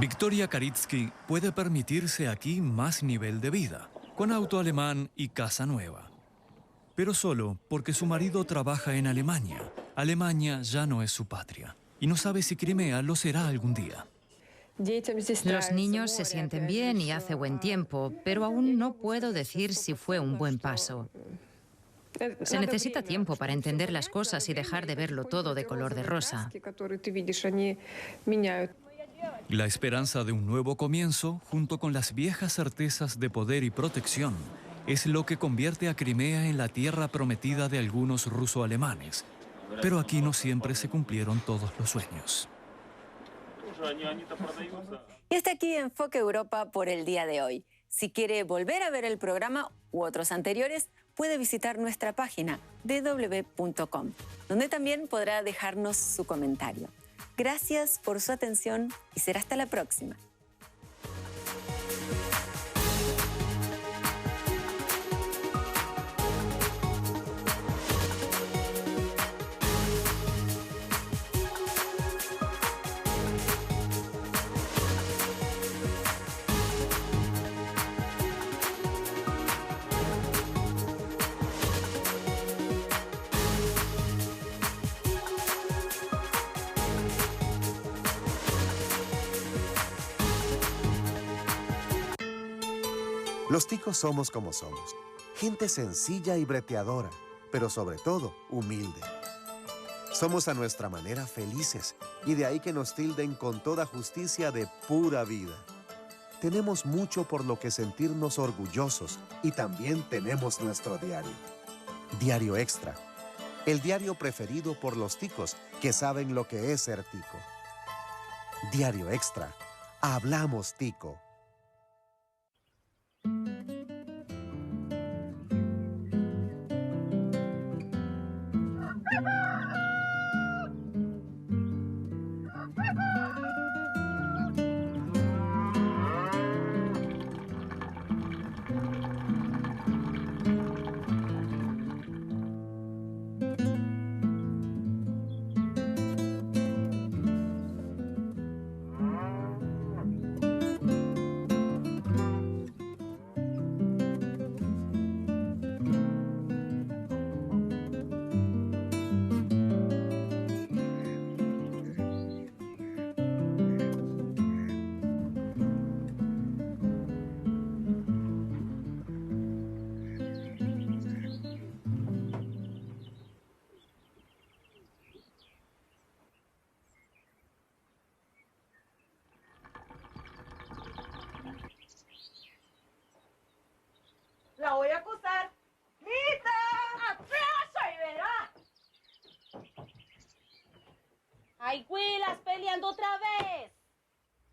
Victoria Karitsky puede permitirse aquí más nivel de vida, con auto alemán y casa nueva. Pero solo porque su marido trabaja en Alemania. Alemania ya no es su patria y no sabe si Crimea lo será algún día. Los niños se sienten bien y hace buen tiempo, pero aún no puedo decir si fue un buen paso. Se necesita tiempo para entender las cosas y dejar de verlo todo de color de rosa. La esperanza de un nuevo comienzo, junto con las viejas certezas de poder y protección, es lo que convierte a Crimea en la tierra prometida de algunos ruso-alemanes. Pero aquí no siempre se cumplieron todos los sueños. Y hasta aquí Enfoque Europa por el día de hoy. Si quiere volver a ver el programa u otros anteriores, puede visitar nuestra página www.com, donde también podrá dejarnos su comentario. Gracias por su atención y será hasta la próxima. Los ticos somos como somos, gente sencilla y breteadora, pero sobre todo humilde. Somos a nuestra manera felices y de ahí que nos tilden con toda justicia de pura vida. Tenemos mucho por lo que sentirnos orgullosos y también tenemos nuestro diario. Diario Extra, el diario preferido por los ticos que saben lo que es ser tico. Diario Extra, hablamos tico. La voy a acusar. ¡Mita! ¡Atrasa y verá! ¡Ay, Huilas, peleando otra vez!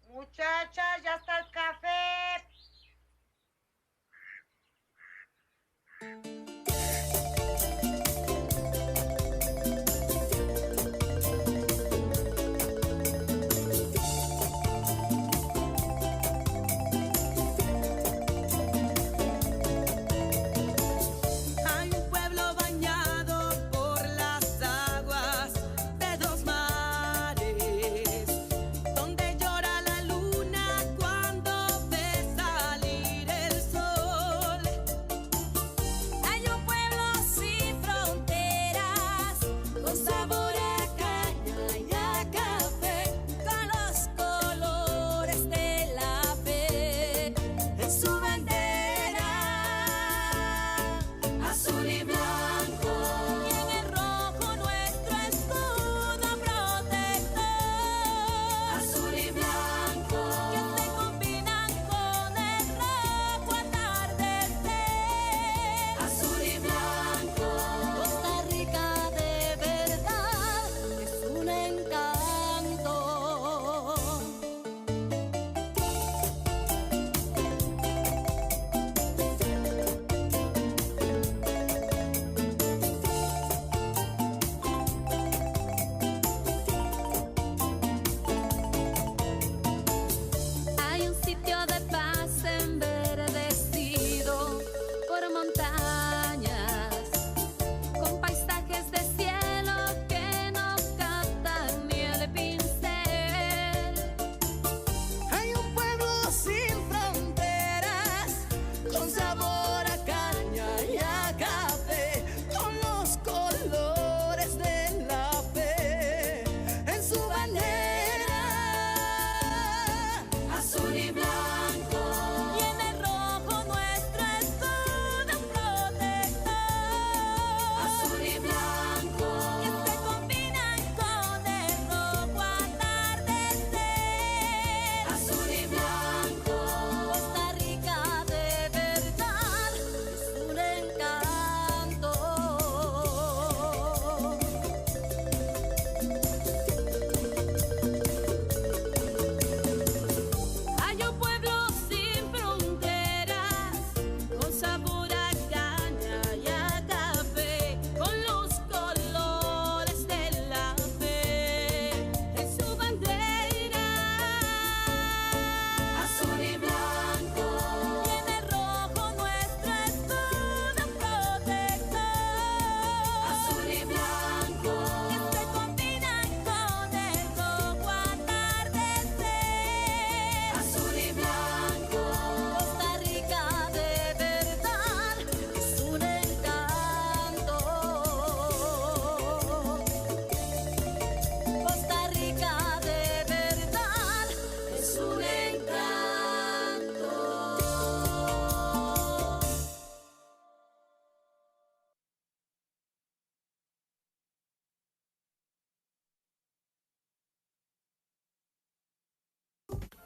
Muchachas, ya está el café.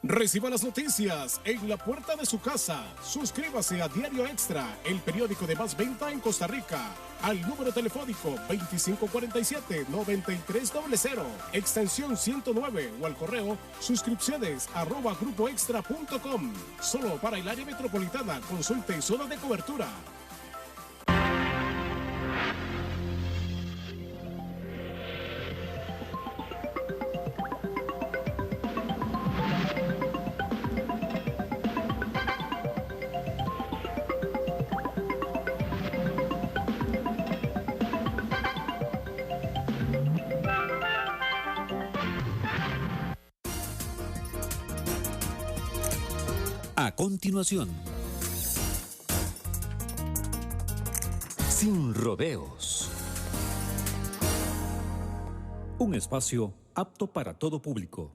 Reciba las noticias en la puerta de su casa. Suscríbase a Diario Extra, el periódico de más venta en Costa Rica, al número telefónico 2547-9300, extensión 109 o al correo suscripciones@grupoextra.com. Solo para el área metropolitana. Consulte zona de cobertura. A continuación, Sin Rodeos. Un espacio apto para todo público.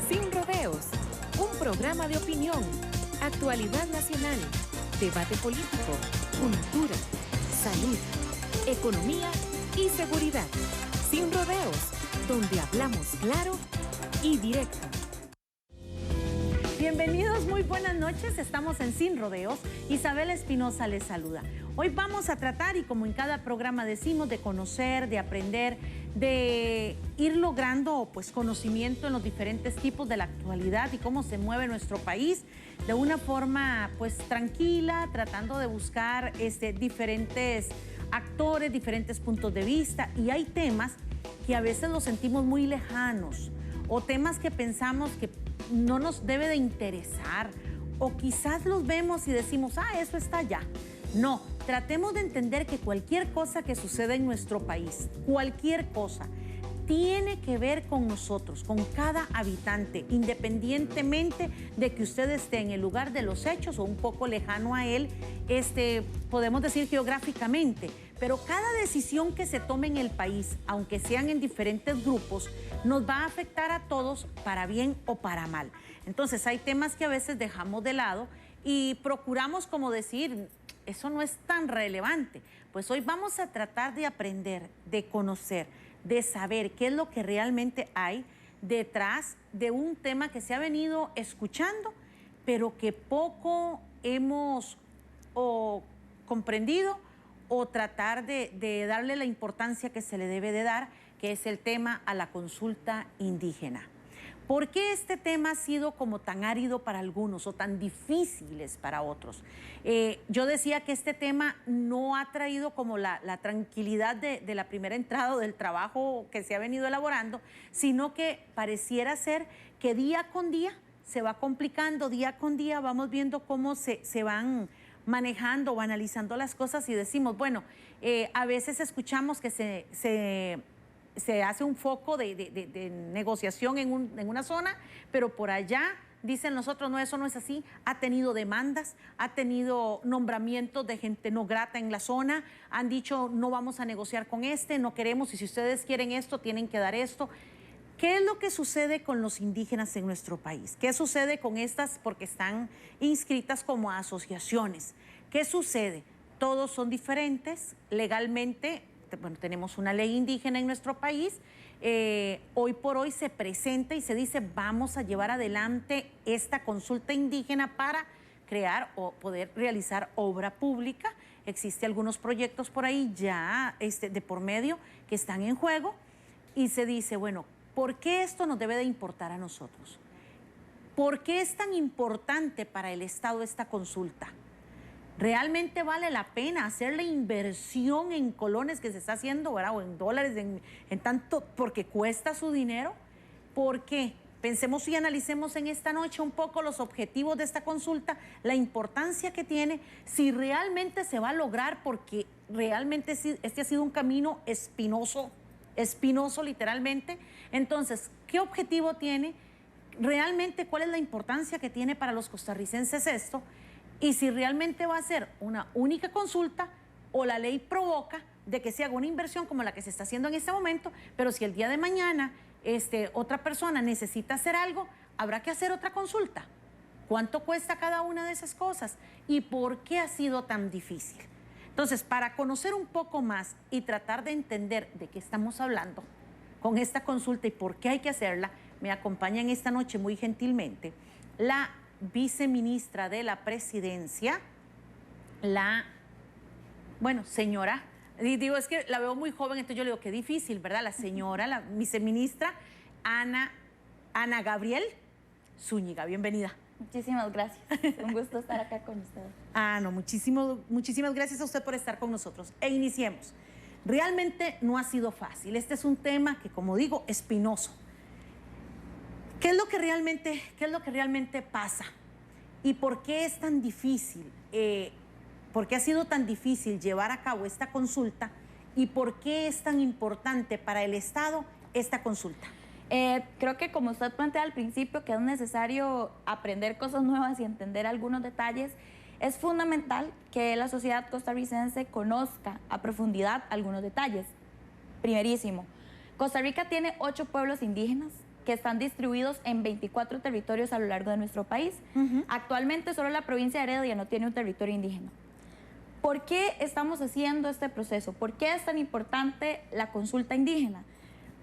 Sin Rodeos, un programa de opinión, actualidad nacional, debate político, cultura, salud, economía y seguridad. Sin rodeos, donde hablamos claro y directo. Bienvenidos, muy buenas noches. Estamos en Sin Rodeos. Isabel Espinosa les saluda. Hoy vamos a tratar, y como en cada programa decimos, de conocer, de aprender, de ir logrando pues conocimiento en los diferentes tipos de la actualidad y cómo se mueve nuestro país de una forma pues tranquila, tratando de buscar diferentes actores, diferentes puntos de vista. Y hay temas que a veces los sentimos muy lejanos, o temas que pensamos que no nos debe de interesar, o quizás los vemos y decimos, eso está allá. No, tratemos de entender que cualquier cosa que suceda en nuestro país, cualquier cosa, tiene que ver con nosotros, con cada habitante, independientemente de que usted esté en el lugar de los hechos o un poco lejano a él, podemos decir geográficamente. Pero cada decisión que se tome en el país, aunque sean en diferentes grupos, nos va a afectar a todos para bien o para mal. Entonces hay temas que a veces dejamos de lado y procuramos como decir, eso no es tan relevante. Pues hoy vamos a tratar de aprender, de conocer, de saber qué es lo que realmente hay detrás de un tema que se ha venido escuchando, pero que poco hemos comprendido o tratar de darle la importancia que se le debe de dar, que es el tema a la consulta indígena. ¿Por qué este tema ha sido como tan árido para algunos o tan difíciles para otros? Yo decía que este tema no ha traído como la tranquilidad de la primera entrada del trabajo que se ha venido elaborando, sino que pareciera ser que día con día se va complicando, día con día vamos viendo cómo se van manejando o analizando las cosas y decimos, bueno, a veces escuchamos que se hace un foco de negociación en una zona, pero por allá dicen nosotros, no, eso no es así. Ha tenido demandas, ha tenido nombramientos de gente no grata en la zona, han dicho no vamos a negociar con no queremos, y si ustedes quieren esto, tienen que dar esto. ¿Qué es lo que sucede con los indígenas en nuestro país? ¿Qué sucede con estas? Porque están inscritas como asociaciones. ¿Qué sucede? Todos son diferentes legalmente. Bueno, tenemos una ley indígena en nuestro país. Hoy por hoy se presenta y se dice vamos a llevar adelante esta consulta indígena para crear o poder realizar obra pública. Existen algunos proyectos por ahí ya de por medio que están en juego y se dice, bueno, ¿por qué esto nos debe de importar a nosotros? ¿Por qué es tan importante para el Estado esta consulta? ¿Realmente vale la pena hacer la inversión en colones que se está haciendo, ¿verdad? O en dólares, en tanto, porque cuesta su dinero? ¿Por qué? Pensemos y analicemos en esta noche un poco los objetivos de esta consulta, la importancia que tiene, si realmente se va a lograr, porque realmente este ha sido un camino espinoso literalmente. Entonces, ¿qué objetivo tiene? Realmente, ¿cuál es la importancia que tiene para los costarricenses esto? Y si realmente va a ser una única consulta o la ley provoca de que se haga una inversión como la que se está haciendo en este momento, pero si el día de mañana otra persona necesita hacer algo, habrá que hacer otra consulta. ¿Cuánto cuesta cada una de esas cosas? ¿Y por qué ha sido tan difícil? Entonces, para conocer un poco más y tratar de entender de qué estamos hablando con esta consulta y por qué hay que hacerla, me acompañan esta noche muy gentilmente la viceministra de la Presidencia, señora, digo, es que la veo muy joven, entonces yo le digo, qué difícil, ¿verdad? La señora, la viceministra Ana Gabriel Zúñiga, bienvenida. Muchísimas gracias, un gusto estar acá con ustedes. Muchísimas gracias a usted por estar con nosotros. E iniciemos. Realmente no ha sido fácil, este es un tema que, como digo, espinoso. ¿Qué es lo que realmente pasa? ¿Y por qué es tan difícil? ¿Por qué ha sido tan difícil llevar a cabo esta consulta? ¿Y por qué es tan importante para el Estado esta consulta? Creo que como usted plantea al principio, que es necesario aprender cosas nuevas y entender algunos detalles, es fundamental que la sociedad costarricense conozca a profundidad algunos detalles. Primerísimo, Costa Rica tiene 8 pueblos indígenas que están distribuidos en 24 territorios a lo largo de nuestro país. Actualmente solo la provincia de Heredia no tiene un territorio indígena. ¿Por qué estamos haciendo este proceso? ¿Por qué es tan importante la consulta indígena?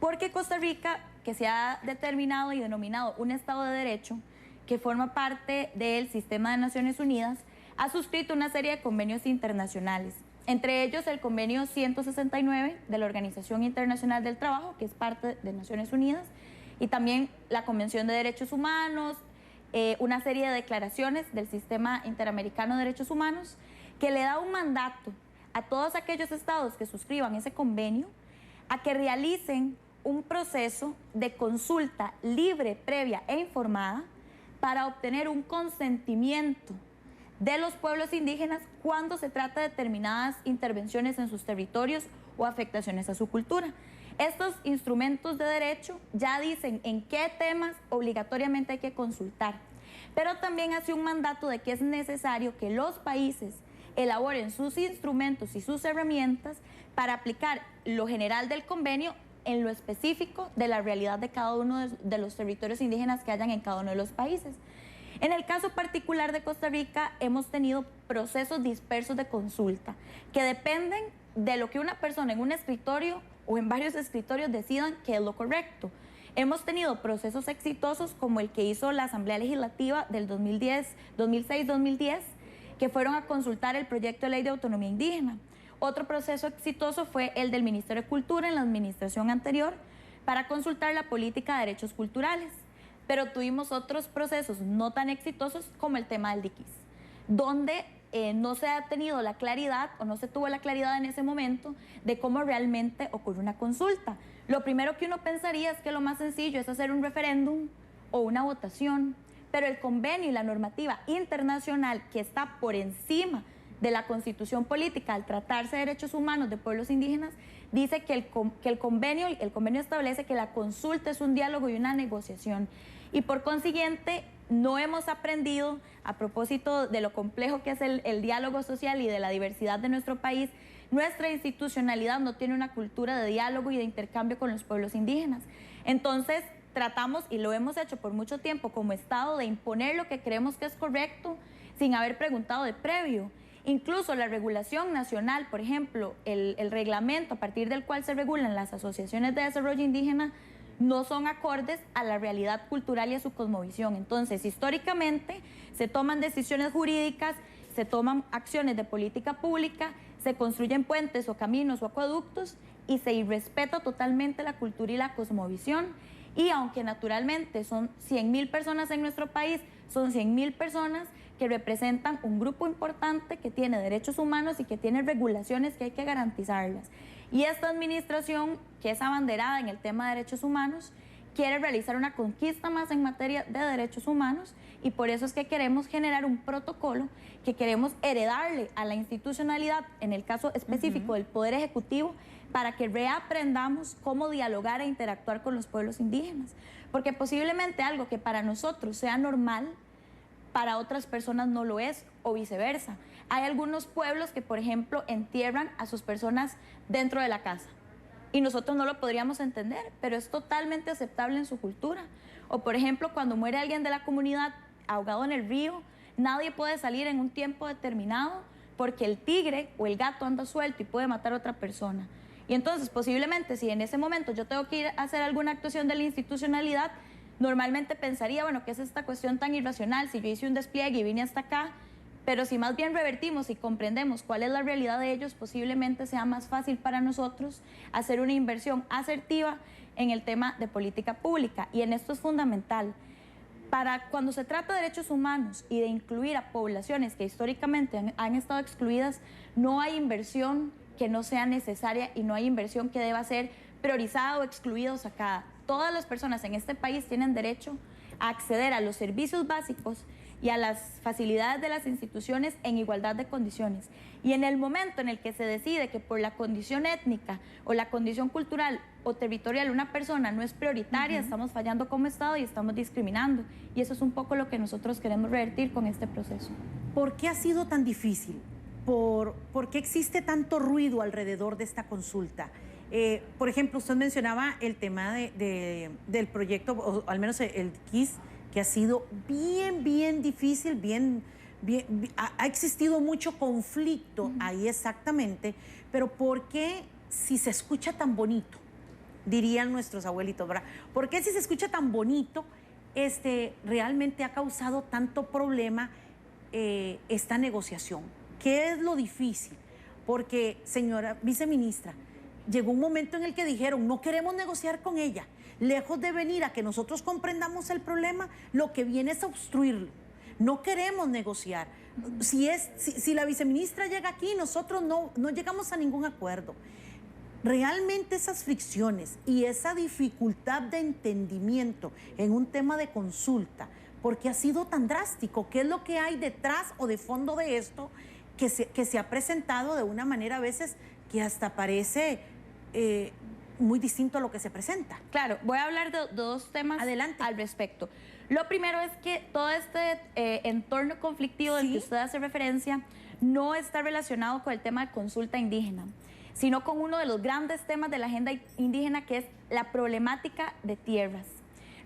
Porque Costa Rica, que se ha determinado y denominado un Estado de Derecho, que forma parte del sistema de Naciones Unidas, ha suscrito una serie de convenios internacionales, entre ellos el convenio 169 de la Organización Internacional del Trabajo, que es parte de Naciones Unidas, y también la Convención de Derechos Humanos, una serie de declaraciones del Sistema Interamericano de Derechos Humanos, que le da un mandato a todos aquellos estados que suscriban ese convenio a que realicen un proceso de consulta libre, previa e informada para obtener un consentimiento de los pueblos indígenas cuando se trata de determinadas intervenciones en sus territorios o afectaciones a su cultura. Estos instrumentos de derecho ya dicen en qué temas obligatoriamente hay que consultar, pero también hace un mandato de que es necesario que los países elaboren sus instrumentos y sus herramientas para aplicar lo general del convenio en lo específico de la realidad de cada uno de los territorios indígenas que hayan en cada uno de los países. En el caso particular de Costa Rica, hemos tenido procesos dispersos de consulta que dependen de lo que una persona en un escritorio o en varios escritorios decidan que es lo correcto. Hemos tenido procesos exitosos como el que hizo la Asamblea Legislativa del 2006-2010, que fueron a consultar el proyecto de ley de autonomía indígena. Otro proceso exitoso fue el del Ministerio de Cultura en la administración anterior para consultar la política de derechos culturales. Pero tuvimos otros procesos no tan exitosos como el tema del diquis, donde no se ha tenido la claridad o no se tuvo la claridad en ese momento de cómo realmente ocurre una consulta. Lo primero que uno pensaría es que lo más sencillo es hacer un referéndum o una votación, pero el convenio y la normativa internacional que está por encima de la constitución política al tratarse de derechos humanos de pueblos indígenas dice que el convenio establece que la consulta es un diálogo y una negociación, y por consiguiente no hemos aprendido, a propósito de lo complejo que es el diálogo social y de la diversidad de nuestro país, nuestra institucionalidad no tiene una cultura de diálogo y de intercambio con los pueblos indígenas. Entonces tratamos, y lo hemos hecho por mucho tiempo como Estado, de imponer lo que creemos que es correcto sin haber preguntado de previo. Incluso la regulación nacional, por ejemplo, el reglamento a partir del cual se regulan las asociaciones de desarrollo indígena, no son acordes a la realidad cultural y a su cosmovisión. Entonces, históricamente, se toman decisiones jurídicas, se toman acciones de política pública, se construyen puentes o caminos o acueductos y se irrespeta totalmente la cultura y la cosmovisión. Y aunque naturalmente son 100.000 personas en nuestro país, son 100.000 personas que representan un grupo importante que tiene derechos humanos y que tiene regulaciones que hay que garantizarlas. Y esta administración, que es abanderada en el tema de derechos humanos, quiere realizar una conquista más en materia de derechos humanos, y por eso es que queremos generar un protocolo que queremos heredarle a la institucionalidad, en el caso específico del Poder Ejecutivo, para que reaprendamos cómo dialogar e interactuar con los pueblos indígenas. Porque posiblemente algo que para nosotros sea normal, para otras personas no lo es, o viceversa. Hay algunos pueblos que, por ejemplo, entierran a sus personas dentro de la casa y nosotros no lo podríamos entender, pero es totalmente aceptable en su cultura. O, por ejemplo, cuando muere alguien de la comunidad ahogado en el río, nadie puede salir en un tiempo determinado porque el tigre o el gato anda suelto y puede matar a otra persona. Y entonces, posiblemente, si en ese momento yo tengo que ir a hacer alguna actuación de la institucionalidad, normalmente pensaría, bueno, ¿qué es esta cuestión tan irracional? Si yo hice un despliegue y vine hasta acá, pero si más bien revertimos y comprendemos cuál es la realidad de ellos, posiblemente sea más fácil para nosotros hacer una inversión asertiva en el tema de política pública. Y en esto es fundamental. Para cuando se trata de derechos humanos y de incluir a poblaciones que históricamente han estado excluidas, no hay inversión que no sea necesaria y no hay inversión que deba ser priorizada o excluida o sacada. Todas las personas en este país tienen derecho a acceder a los servicios básicos y a las facilidades de las instituciones en igualdad de condiciones. Y en el momento en el que se decide que por la condición étnica o la condición cultural o territorial una persona no es prioritaria, estamos fallando como Estado y estamos discriminando. Y eso es un poco lo que nosotros queremos revertir con este proceso. ¿Por qué ha sido tan difícil? ¿Por qué existe tanto ruido alrededor de esta consulta? Por ejemplo, usted mencionaba el tema del proyecto, o al menos el KISS, que ha sido bien difícil, ha existido mucho conflicto ahí exactamente, pero ¿por qué si se escucha tan bonito? Dirían nuestros abuelitos, ¿verdad? ¿Por qué si se escucha tan bonito, realmente ha causado tanto problema esta negociación? ¿Qué es lo difícil? Porque, señora viceministra, llegó un momento en el que dijeron, no queremos negociar con ella. Lejos de venir a que nosotros comprendamos el problema, lo que viene es a obstruirlo. No queremos negociar. Si la viceministra llega aquí, nosotros no llegamos a ningún acuerdo. Realmente esas fricciones y esa dificultad de entendimiento en un tema de consulta, ¿por qué ha sido tan drástico? ¿Qué es lo que hay detrás o de fondo de esto que se ha presentado de una manera a veces que hasta parece muy distinto a lo que se presenta? Claro, voy a hablar de dos temas al respecto. Lo primero es que todo este entorno conflictivo del que usted hace referencia no está relacionado con el tema de consulta indígena, sino con uno de los grandes temas de la agenda indígena, que es la problemática de tierras.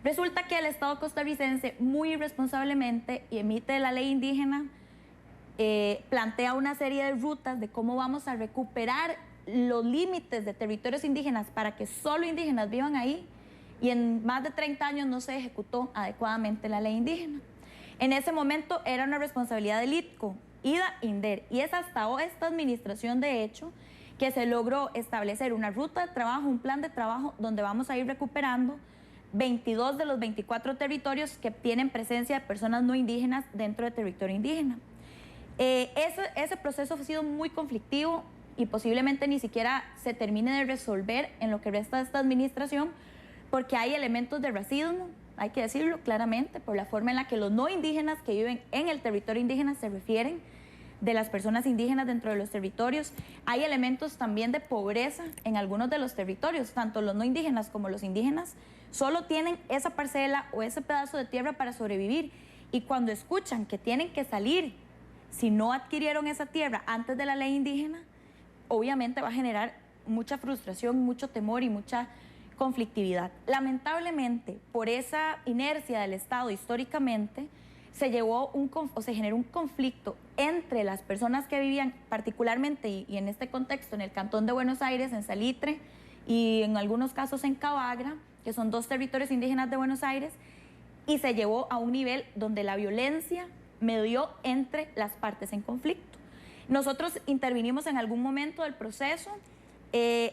Resulta que el Estado costarricense muy irresponsablemente emite la ley indígena, plantea una serie de rutas de cómo vamos a recuperar los límites de territorios indígenas para que solo indígenas vivan ahí, y en más de 30 años no se ejecutó adecuadamente la ley indígena. En ese momento era una responsabilidad del ITCO, IDA, INDER, y es hasta esta administración, de hecho, que se logró establecer una ruta de trabajo, un plan de trabajo donde vamos a ir recuperando 22 de los 24 territorios que tienen presencia de personas no indígenas dentro del territorio indígena. Ese proceso ha sido muy conflictivo y posiblemente ni siquiera se termine de resolver en lo que resta de esta administración, porque hay elementos de racismo, hay que decirlo claramente, por la forma en la que los no indígenas que viven en el territorio indígena se refieren de las personas indígenas dentro de los territorios. Hay elementos también de pobreza en algunos de los territorios, tanto los no indígenas como los indígenas solo tienen esa parcela o ese pedazo de tierra para sobrevivir, y cuando escuchan que tienen que salir si no adquirieron esa tierra antes de la ley indígena, obviamente va a generar mucha frustración, mucho temor y mucha conflictividad. Lamentablemente, por esa inercia del Estado históricamente, se generó un conflicto entre las personas que vivían particularmente, y en este contexto, en el Cantón de Buenos Aires, en Salitre, y en algunos casos en Cabagra, que son dos territorios indígenas de Buenos Aires, y se llevó a un nivel donde la violencia medió entre las partes en conflicto. Nosotros intervinimos en algún momento del proceso.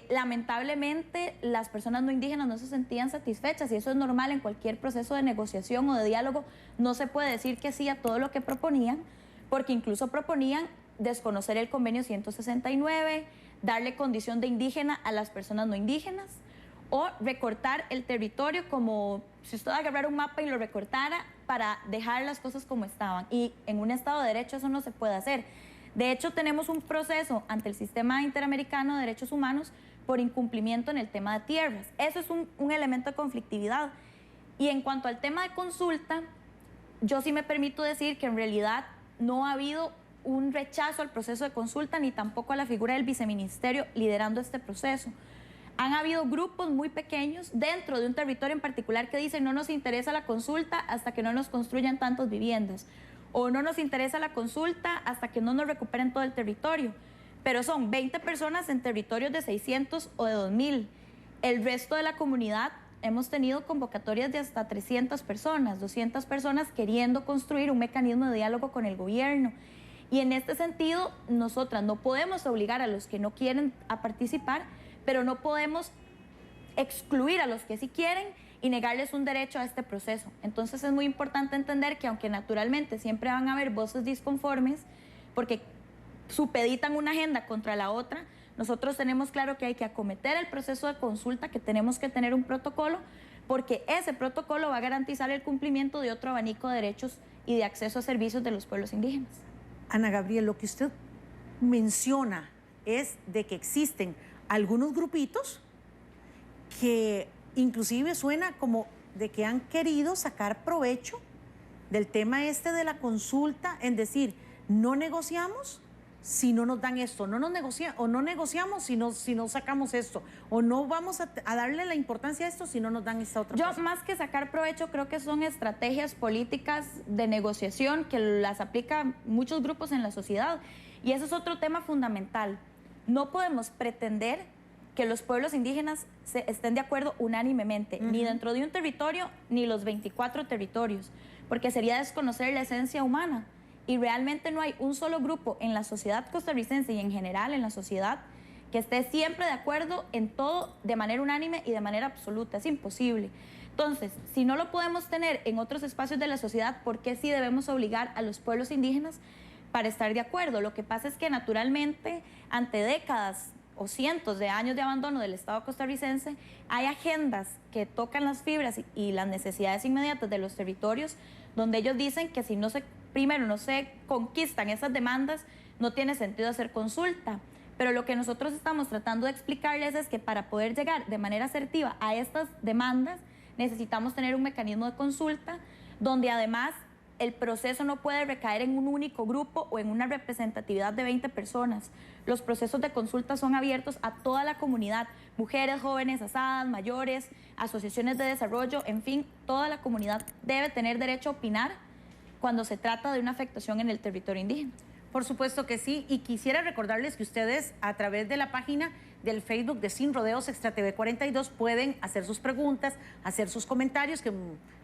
Lamentablemente, las personas no indígenas no se sentían satisfechas, y eso es normal en cualquier proceso de negociación o de diálogo. No se puede decir que sí a todo lo que proponían, porque incluso proponían desconocer el convenio 169, darle condición de indígena a las personas no indígenas, o recortar el territorio, como si usted agarrara un mapa y lo recortara para dejar las cosas como estaban. Y en un Estado de Derecho eso no se puede hacer. De hecho, tenemos un proceso ante el Sistema Interamericano de Derechos Humanos por incumplimiento en el tema de tierras. Eso es un elemento de conflictividad. Y en cuanto al tema de consulta, yo sí me permito decir que en realidad no ha habido un rechazo al proceso de consulta, ni tampoco a la figura del viceministerio liderando este proceso. Han habido grupos muy pequeños dentro de un territorio en particular que dicen no nos interesa la consulta hasta que no nos construyan tantas viviendas, o no nos interesa la consulta hasta que no nos recuperen todo el territorio. Pero son 20 personas en territorios de 600 o de 2000. El resto de la comunidad hemos tenido convocatorias de hasta 300 personas, 200 personas queriendo construir un mecanismo de diálogo con el gobierno. Y en este sentido, nosotras no podemos obligar a los que no quieren a participar, pero no podemos excluir a los que sí quieren y negarles un derecho a este proceso. Entonces es muy importante entender que aunque naturalmente siempre van a haber voces disconformes, porque supeditan una agenda contra la otra, nosotros tenemos claro que hay que acometer el proceso de consulta, que tenemos que tener un protocolo, porque ese protocolo va a garantizar el cumplimiento de otro abanico de derechos y de acceso a servicios de los pueblos indígenas. Ana Gabriel, lo que usted menciona es de que existen algunos grupitos que inclusive suena como de que han querido sacar provecho del tema este de la consulta, en decir, no negociamos si no nos dan esto, no negociamos si no sacamos esto, o no vamos a darle la importancia a esto si no nos dan esta otra cosa. Yo, más que sacar provecho, creo que son estrategias políticas de negociación que las aplican muchos grupos en la sociedad, y ese es otro tema fundamental. No podemos pretender que los pueblos indígenas estén de acuerdo unánimemente, ni dentro de un territorio, ni los 24 territorios, porque sería desconocer la esencia humana. Y realmente no hay un solo grupo en la sociedad costarricense y en general en la sociedad que esté siempre de acuerdo en todo de manera unánime y de manera absoluta. Es imposible. Entonces, si no lo podemos tener en otros espacios de la sociedad, ¿por qué sí debemos obligar a los pueblos indígenas para estar de acuerdo? Lo que pasa es que naturalmente, ante décadas o cientos de años de abandono del Estado costarricense, hay agendas que tocan las fibras y las necesidades inmediatas de los territorios, donde ellos dicen que si primero no se conquistan esas demandas, no tiene sentido hacer consulta. Pero lo que nosotros estamos tratando de explicarles es que para poder llegar de manera asertiva a estas demandas, necesitamos tener un mecanismo de consulta donde además el proceso no puede recaer en un único grupo o en una representatividad de 20 personas. Los procesos de consulta son abiertos a toda la comunidad, mujeres, jóvenes, asadas, mayores, asociaciones de desarrollo, en fin, toda la comunidad debe tener derecho a opinar cuando se trata de una afectación en el territorio indígena. Por supuesto que sí, y quisiera recordarles que ustedes a través de la página del Facebook de Sin Rodeos Extra TV 42 pueden hacer sus preguntas, hacer sus comentarios, que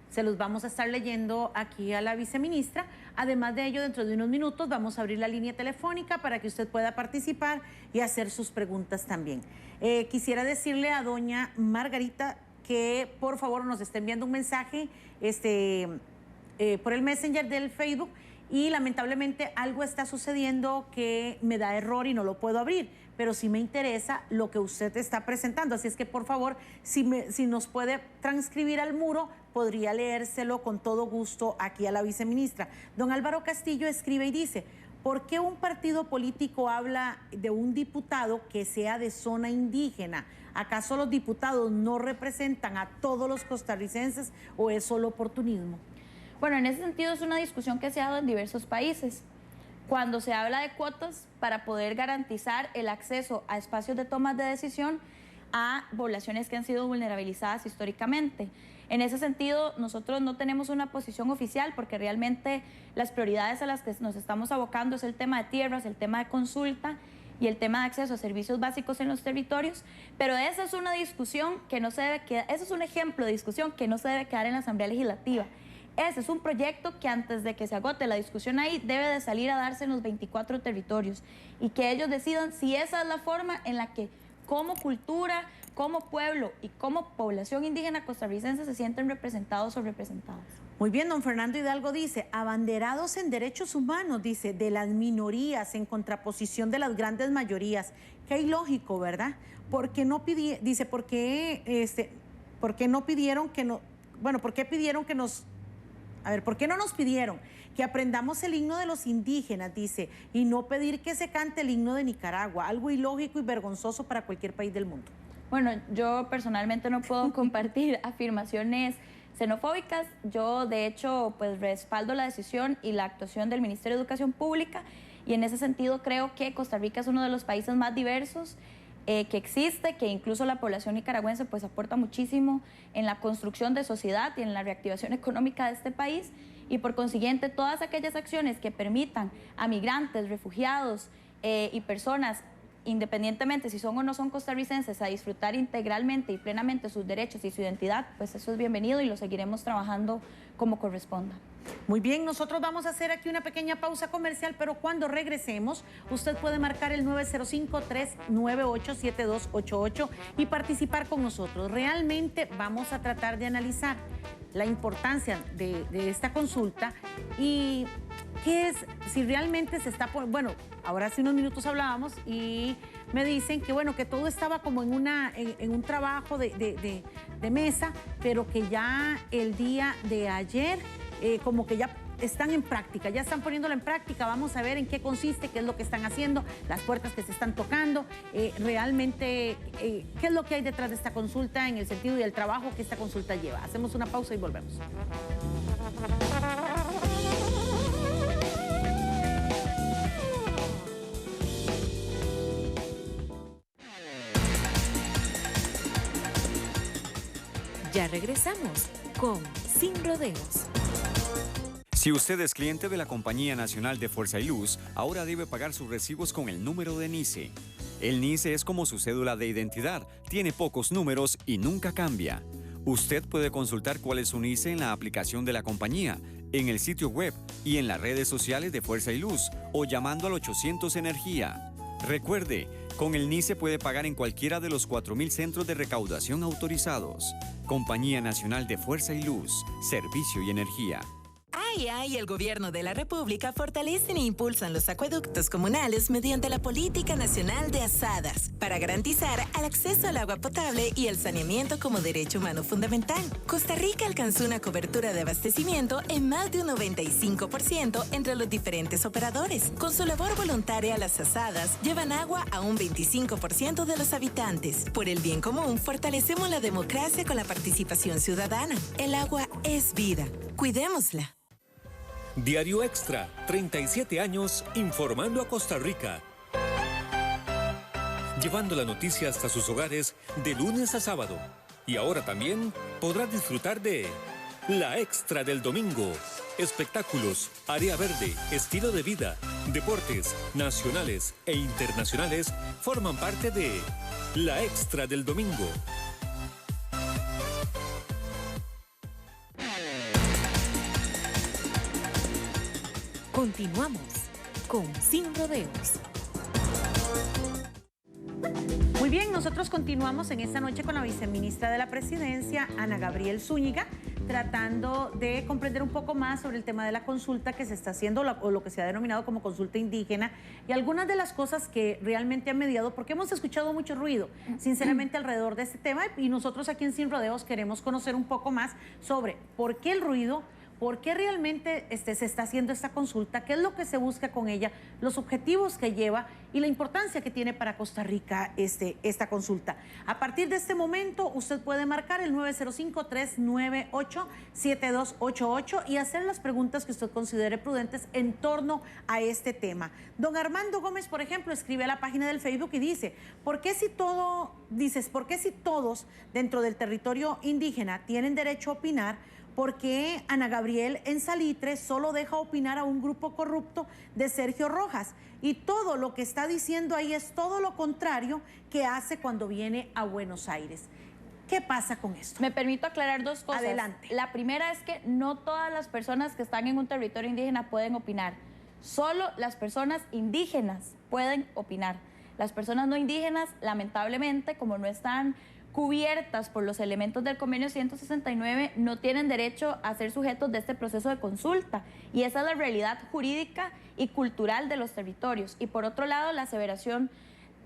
se los vamos a estar leyendo aquí a la viceministra. Además de ello, dentro de unos minutos vamos a abrir la línea telefónica para que usted pueda participar y hacer sus preguntas también. Quisiera decirle a doña Margarita que por favor nos esté enviando un mensaje por el Messenger del Facebook, y lamentablemente algo está sucediendo que me da error y no lo puedo abrir, pero sí me interesa lo que usted está presentando, así es que por favor, si nos puede transcribir al muro, podría leérselo con todo gusto aquí a la viceministra. Don Álvaro Castillo escribe y dice: ¿por qué un partido político habla de un diputado que sea de zona indígena? ¿Acaso los diputados no representan a todos los costarricenses o es solo oportunismo? Bueno, en ese sentido es una discusión que se ha dado en diversos países. Cuando se habla de cuotas para poder garantizar el acceso a espacios de toma de decisión a poblaciones que han sido vulnerabilizadas históricamente. En ese sentido, nosotros no tenemos una posición oficial porque realmente las prioridades a las que nos estamos abocando es el tema de tierras, el tema de consulta y el tema de acceso a servicios básicos en los territorios, pero esa es una discusión que no se debe quedar, ese es un ejemplo de discusión que no se debe quedar en la Asamblea Legislativa. Ese es un proyecto que antes de que se agote la discusión ahí debe de salir a darse en los 24 territorios y que ellos decidan si esa es la forma en la que como cultura, como pueblo y como población indígena costarricense se sienten representados o representadas. Muy bien, don Fernando Hidalgo dice: abanderados en derechos humanos, dice, de las minorías en contraposición de las grandes mayorías. Qué ilógico, ¿verdad? Porque no dice, ¿por qué no pidieron que no, bueno, por qué pidieron que nos, a ver, ¿por qué no nos pidieron que aprendamos el himno de los indígenas, dice, y no pedir que se cante el himno de Nicaragua? Algo ilógico y vergonzoso para cualquier país del mundo. Bueno, yo personalmente no puedo compartir afirmaciones xenofóbicas. Yo, de hecho, pues respaldo la decisión y la actuación del Ministerio de Educación Pública, y en ese sentido creo que Costa Rica es uno de los países más diversos que existe, que incluso la población nicaragüense pues aporta muchísimo en la construcción de sociedad y en la reactivación económica de este país, y por consiguiente todas aquellas acciones que permitan a migrantes, refugiados y personas, independientemente si son o no son costarricenses, a disfrutar integralmente y plenamente sus derechos y su identidad, pues eso es bienvenido y lo seguiremos trabajando como corresponda. Muy bien, nosotros vamos a hacer aquí una pequeña pausa comercial, pero cuando regresemos, usted puede marcar el 905-398-7288 y participar con nosotros. Realmente vamos a tratar de analizar la importancia de esta consulta y qué es, si realmente se está... Bueno, ahora hace unos minutos hablábamos y me dicen que, bueno, que todo estaba como en un trabajo de mesa, pero que ya el día de ayer... como que ya están en práctica, ya están poniéndolo en práctica. Vamos a ver en qué consiste, qué es lo que están haciendo, las puertas que se están tocando, realmente qué es lo que hay detrás de esta consulta en el sentido del trabajo que esta consulta lleva. Hacemos una pausa y volvemos. Ya regresamos con Sin Rodeos. Si usted es cliente de la Compañía Nacional de Fuerza y Luz, ahora debe pagar sus recibos con el número de NICE. El NICE es como su cédula de identidad, tiene pocos números y nunca cambia. Usted puede consultar cuál es su NICE en la aplicación de la compañía, en el sitio web y en las redes sociales de Fuerza y Luz o llamando al 800 Energía. Recuerde, con el NICE puede pagar en cualquiera de los 4.000 centros de recaudación autorizados. Compañía Nacional de Fuerza y Luz, Servicio y Energía. El Gobierno de la República fortalecen e impulsan los acueductos comunales mediante la Política Nacional de Asadas para garantizar el acceso al agua potable y el saneamiento como derecho humano fundamental. Costa Rica alcanzó una cobertura de abastecimiento en más de un 95% entre los diferentes operadores. Con su labor voluntaria, las asadas llevan agua a un 25% de los habitantes. Por el bien común, fortalecemos la democracia con la participación ciudadana. El agua es vida. Cuidémosla. Diario Extra, 37 años informando a Costa Rica. Llevando la noticia hasta sus hogares de lunes a sábado. Y ahora también podrá disfrutar de La Extra del domingo. Espectáculos, área verde, estilo de vida, deportes nacionales e internacionales forman parte de La Extra del domingo. Continuamos con Sin Rodeos. Muy bien, nosotros continuamos en esta noche con la viceministra de la Presidencia, Ana Gabriel Zúñiga, tratando de comprender un poco más sobre el tema de la consulta que se está haciendo o lo que se ha denominado como consulta indígena y algunas de las cosas que realmente han mediado, porque hemos escuchado mucho ruido, sinceramente, alrededor de este tema y nosotros aquí en Sin Rodeos queremos conocer un poco más sobre por qué el ruido, por qué realmente se está haciendo esta consulta, qué es lo que se busca con ella, los objetivos que lleva y la importancia que tiene para Costa Rica esta consulta. A partir de este momento, usted puede marcar el 905-398-7288 y hacer las preguntas que usted considere prudentes en torno a este tema. Don Armando Gómez, por ejemplo, escribe a la página del Facebook y dice, ¿por qué si todos dentro del territorio indígena tienen derecho a opinar? ¿Por qué Ana Gabriel en Salitre solo deja opinar a un grupo corrupto de Sergio Rojas? Y todo lo que está diciendo ahí es todo lo contrario que hace cuando viene a Buenos Aires. ¿Qué pasa con esto? Me permito aclarar dos cosas. Adelante. La primera es que no todas las personas que están en un territorio indígena pueden opinar. Solo las personas indígenas pueden opinar. Las personas no indígenas, lamentablemente, como no están cubiertas por los elementos del convenio 169, no tienen derecho a ser sujetos de este proceso de consulta. Y esa es la realidad jurídica y cultural de los territorios. Y por otro lado, la aseveración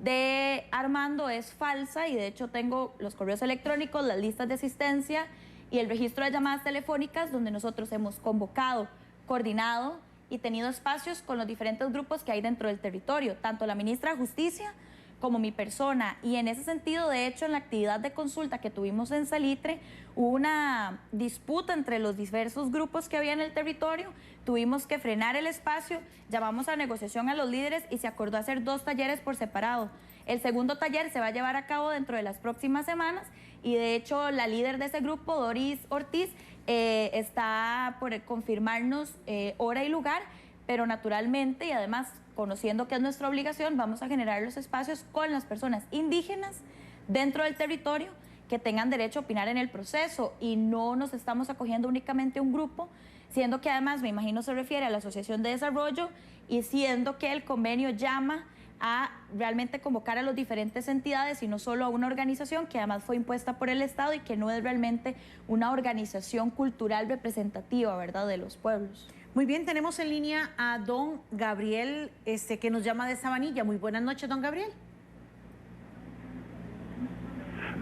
de Armando es falsa y de hecho tengo los correos electrónicos, las listas de asistencia y el registro de llamadas telefónicas donde nosotros hemos convocado, coordinado y tenido espacios con los diferentes grupos que hay dentro del territorio, tanto la ministra de Justicia como mi persona. Y en ese sentido, de hecho, en la actividad de consulta que tuvimos en Salitre, hubo una disputa entre los diversos grupos que había en el territorio. Tuvimos que frenar el espacio, llamamos a negociación a los líderes y se acordó hacer 2 talleres por separado. El segundo taller se va a llevar a cabo dentro de las próximas semanas y de hecho la líder de ese grupo, Doris Ortiz, está por confirmarnos hora y lugar, pero naturalmente y además conociendo que es nuestra obligación, vamos a generar los espacios con las personas indígenas dentro del territorio que tengan derecho a opinar en el proceso y no nos estamos acogiendo únicamente a un grupo, siendo que además, me imagino, se refiere a la Asociación de Desarrollo y siendo que el convenio llama a realmente convocar a las diferentes entidades y no solo a una organización que además fue impuesta por el Estado y que no es realmente una organización cultural representativa, ¿verdad?, de los pueblos. Muy bien, tenemos en línea a don Gabriel, que nos llama de Sabanilla. Muy buenas noches, don Gabriel.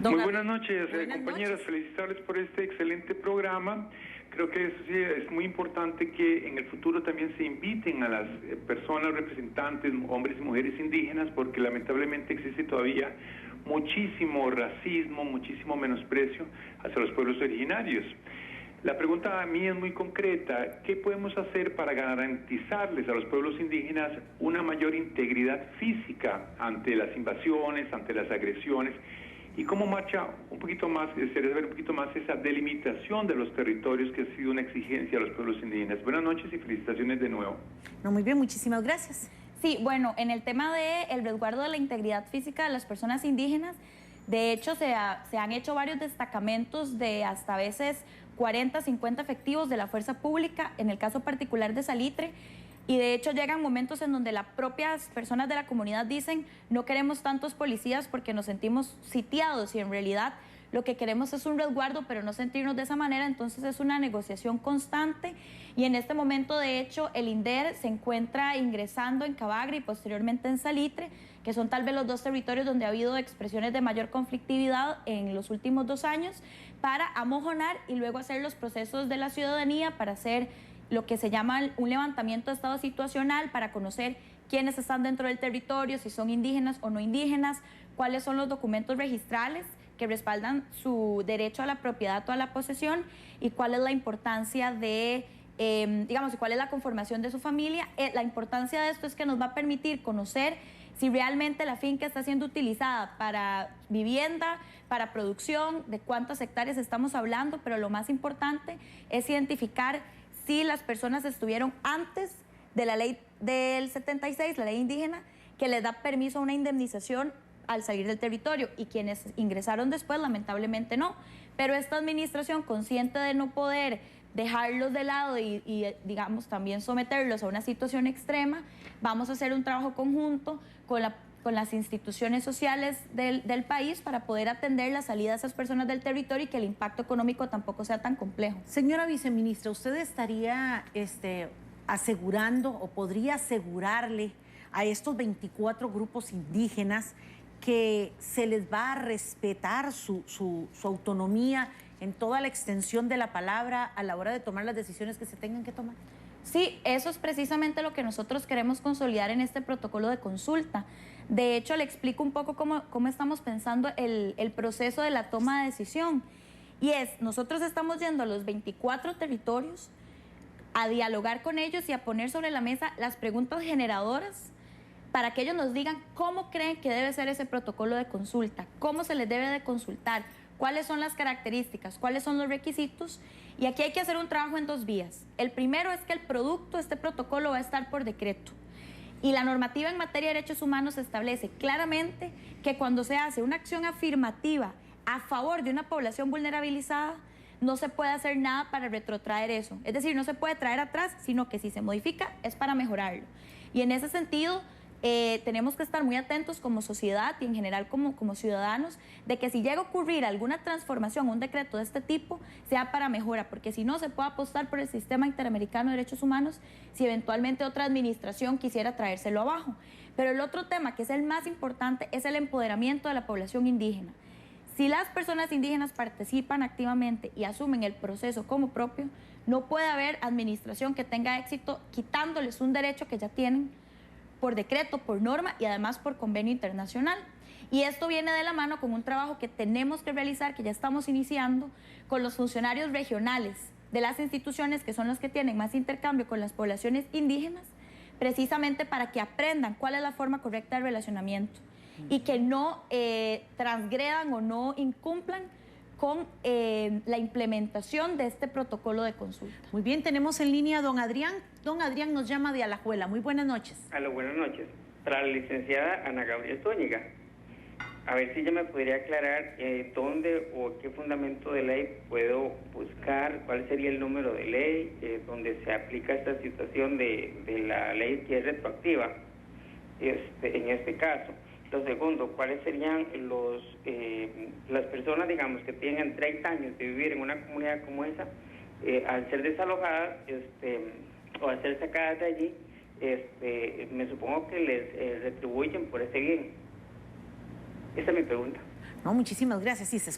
Muy buenas noches, compañeras. Felicitarles por este excelente programa. Creo que eso sí es muy importante que en el futuro también se inviten a las personas representantes, hombres y mujeres indígenas, porque lamentablemente existe todavía muchísimo racismo, muchísimo menosprecio hacia los pueblos originarios. La pregunta a mí es muy concreta. ¿Qué podemos hacer para garantizarles a los pueblos indígenas una mayor integridad física ante las invasiones, ante las agresiones? ¿Y cómo marcha un poquito más, se debe ver un poquito más esa delimitación de los territorios que ha sido una exigencia a los pueblos indígenas? Buenas noches y felicitaciones de nuevo. No, muy bien, muchísimas gracias. Sí, bueno, en el tema del resguardo de la integridad física de las personas indígenas, de hecho se han hecho varios destacamentos de hasta a veces 40, 50 efectivos de la fuerza pública, en el caso particular de Salitre, y de hecho llegan momentos en donde las propias personas de la comunidad dicen no queremos tantos policías porque nos sentimos sitiados y en realidad lo que queremos es un resguardo, pero no sentirnos de esa manera, entonces es una negociación constante y en este momento de hecho el INDER se encuentra ingresando en Cabagra y posteriormente en Salitre, que son tal vez los 2 territorios donde ha habido expresiones de mayor conflictividad en los últimos 2 años, para amojonar y luego hacer los procesos de la ciudadanía para hacer lo que se llama un levantamiento de estado situacional para conocer quiénes están dentro del territorio, si son indígenas o no indígenas, cuáles son los documentos registrales que respaldan su derecho a la propiedad o a la posesión y cuál es la importancia de, digamos, cuál es la conformación de su familia. La importancia de esto es que nos va a permitir conocer si realmente la finca está siendo utilizada para vivienda, para producción, de cuántas hectáreas estamos hablando, pero lo más importante es identificar si las personas estuvieron antes de la ley del 76, la ley indígena, que les da permiso a una indemnización al salir del territorio y quienes ingresaron después lamentablemente no. Pero esta administración, consciente de no poder dejarlos de lado y digamos también someterlos a una situación extrema, vamos a hacer un trabajo conjunto con las instituciones sociales del país para poder atender la salida de esas personas del territorio y que el impacto económico tampoco sea tan complejo. Señora viceministra, ¿usted estaría asegurando o podría asegurarle a estos 24 grupos indígenas que se les va a respetar su autonomía en toda la extensión de la palabra a la hora de tomar las decisiones que se tengan que tomar? Sí, eso es precisamente lo que nosotros queremos consolidar en este protocolo de consulta. De hecho, le explico un poco cómo estamos pensando el proceso de la toma de decisión. Y nosotros estamos yendo a los 24 territorios a dialogar con ellos y a poner sobre la mesa las preguntas generadoras para que ellos nos digan cómo creen que debe ser ese protocolo de consulta, cómo se les debe de consultar, cuáles son las características, cuáles son los requisitos. Y aquí hay que hacer un trabajo en 2 vías. El primero es que el producto, este protocolo, va a estar por decreto. Y la normativa en materia de derechos humanos establece claramente que cuando se hace una acción afirmativa a favor de una población vulnerabilizada, no se puede hacer nada para retrotraer eso. Es decir, no se puede traer atrás, sino que si se modifica es para mejorarlo. Y en ese sentido, tenemos que estar muy atentos como sociedad y en general como ciudadanos de que si llega a ocurrir alguna transformación, un decreto de este tipo, sea para mejora, porque si no se puede apostar por el Sistema Interamericano de Derechos Humanos si eventualmente otra administración quisiera traérselo abajo. Pero el otro tema, que es el más importante, es el empoderamiento de la población indígena. Si las personas indígenas participan activamente y asumen el proceso como propio, no puede haber administración que tenga éxito quitándoles un derecho que ya tienen por decreto, por norma y además por convenio internacional. Y esto viene de la mano con un trabajo que tenemos que realizar, que ya estamos iniciando, con los funcionarios regionales de las instituciones, que son los que tienen más intercambio con las poblaciones indígenas, precisamente para que aprendan cuál es la forma correcta de relacionamiento y que no transgredan o no incumplan con la implementación de este protocolo de consulta. Muy bien, tenemos en línea a don Adrián. Don Adrián nos llama de Alajuela. Muy buenas noches. Aló, buenas noches. Para la licenciada Ana Gabriel Zúñiga, a ver si ella me podría aclarar dónde o qué fundamento de ley puedo buscar, cuál sería el número de ley donde se aplica esta situación de la ley que es retroactiva, en este caso. Lo segundo, ¿cuáles serían las personas, digamos, que tengan 30 años de vivir en una comunidad como esa, al ser desalojadas o al ser sacadas de allí, me supongo que les retribuyen por ese bien? Esa es mi pregunta. No, muchísimas gracias. Sí, se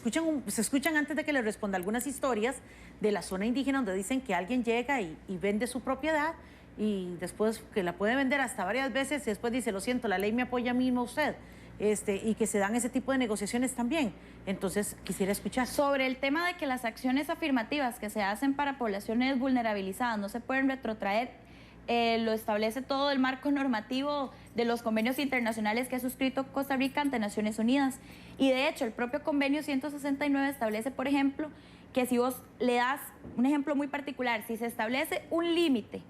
escuchan antes de que le responda algunas historias de la zona indígena donde dicen que alguien llega y vende su propiedad y después que la puede vender hasta varias veces y después dice, lo siento, la ley me apoya a mí, no a usted. Y que se dan ese tipo de negociaciones también. Entonces, quisiera escuchar. Sobre el tema de que las acciones afirmativas que se hacen para poblaciones vulnerabilizadas no se pueden retrotraer, lo establece todo el marco normativo de los convenios internacionales que ha suscrito Costa Rica ante Naciones Unidas. Y de hecho, el propio convenio 169 establece, por ejemplo, que si vos le das un ejemplo muy particular, si se establece un límite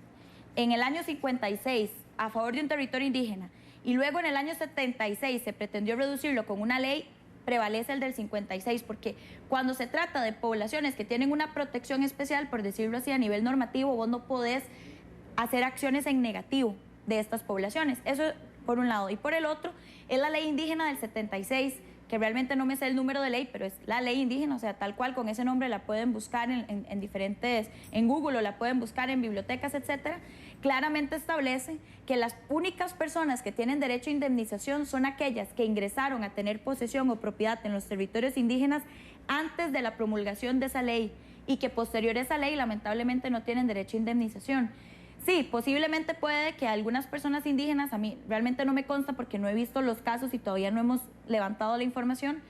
en el año 56 a favor de un territorio indígena y luego en el año 76 se pretendió reducirlo con una ley, prevalece el del 56, porque cuando se trata de poblaciones que tienen una protección especial, por decirlo así, a nivel normativo, vos no podés hacer acciones en negativo de estas poblaciones. Eso por un lado. Y por el otro, es la ley indígena del 76, que realmente no me sé el número de ley, pero es la ley indígena, o sea, tal cual, con ese nombre la pueden buscar en diferentes, en Google, o la pueden buscar en bibliotecas, etcétera. Claramente establece que las únicas personas que tienen derecho a indemnización son aquellas que ingresaron a tener posesión o propiedad en los territorios indígenas antes de la promulgación de esa ley y que posterior a esa ley lamentablemente no tienen derecho a indemnización. Sí, posiblemente puede que algunas personas indígenas, a mí realmente no me consta porque no he visto los casos y todavía no hemos levantado la información,